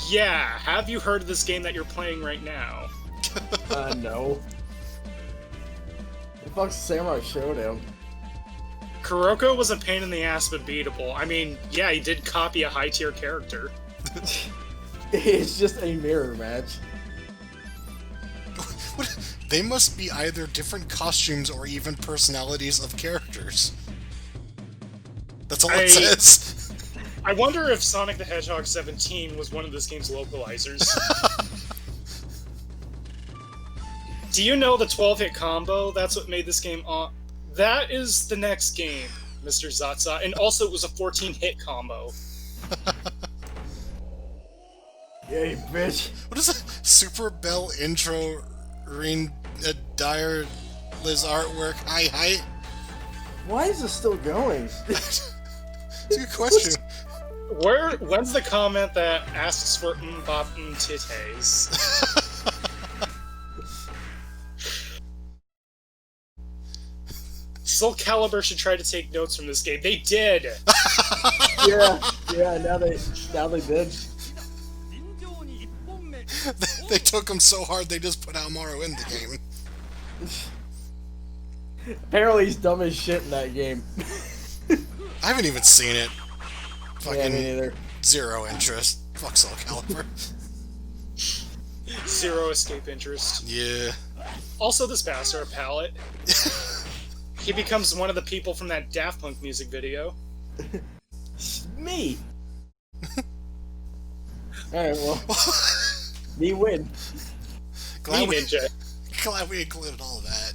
Yeah, have you heard of this game that you're playing right now? No. The fuck's Samurai Shodown? Kuroko was a pain in the ass but beatable. I mean, yeah, he did copy a high-tier character. It's just a mirror match. What? They must be either different costumes or even personalities of characters. That's all it says. I wonder if Sonic the Hedgehog 17 was one of this game's localizers. Do you know the 12-hit combo? That's what made this game on. That is the next game, Mr. Zatsa. And also, it was a 14-hit combo. Yay, bitch. What is that? Super Bell intro Reen Dire Liz artwork. Hi. Why is this still going? It's a good question. When's the comment that asks for bop titties? Soul Calibur should try to take notes from this game. They did. Yeah. Now they did. They took him so hard they just put Almaro in the game. Apparently he's dumb as shit in that game. I haven't even seen it. Fucking Yeah, me neither. zero interest. Fuck Soul Calibur. Zero escape interest. Yeah. Also, this bastard palette. He becomes one of the people from that Daft Punk music video. Me. Alright, well. Me win. Glad Me, Ninja. glad we included all of that.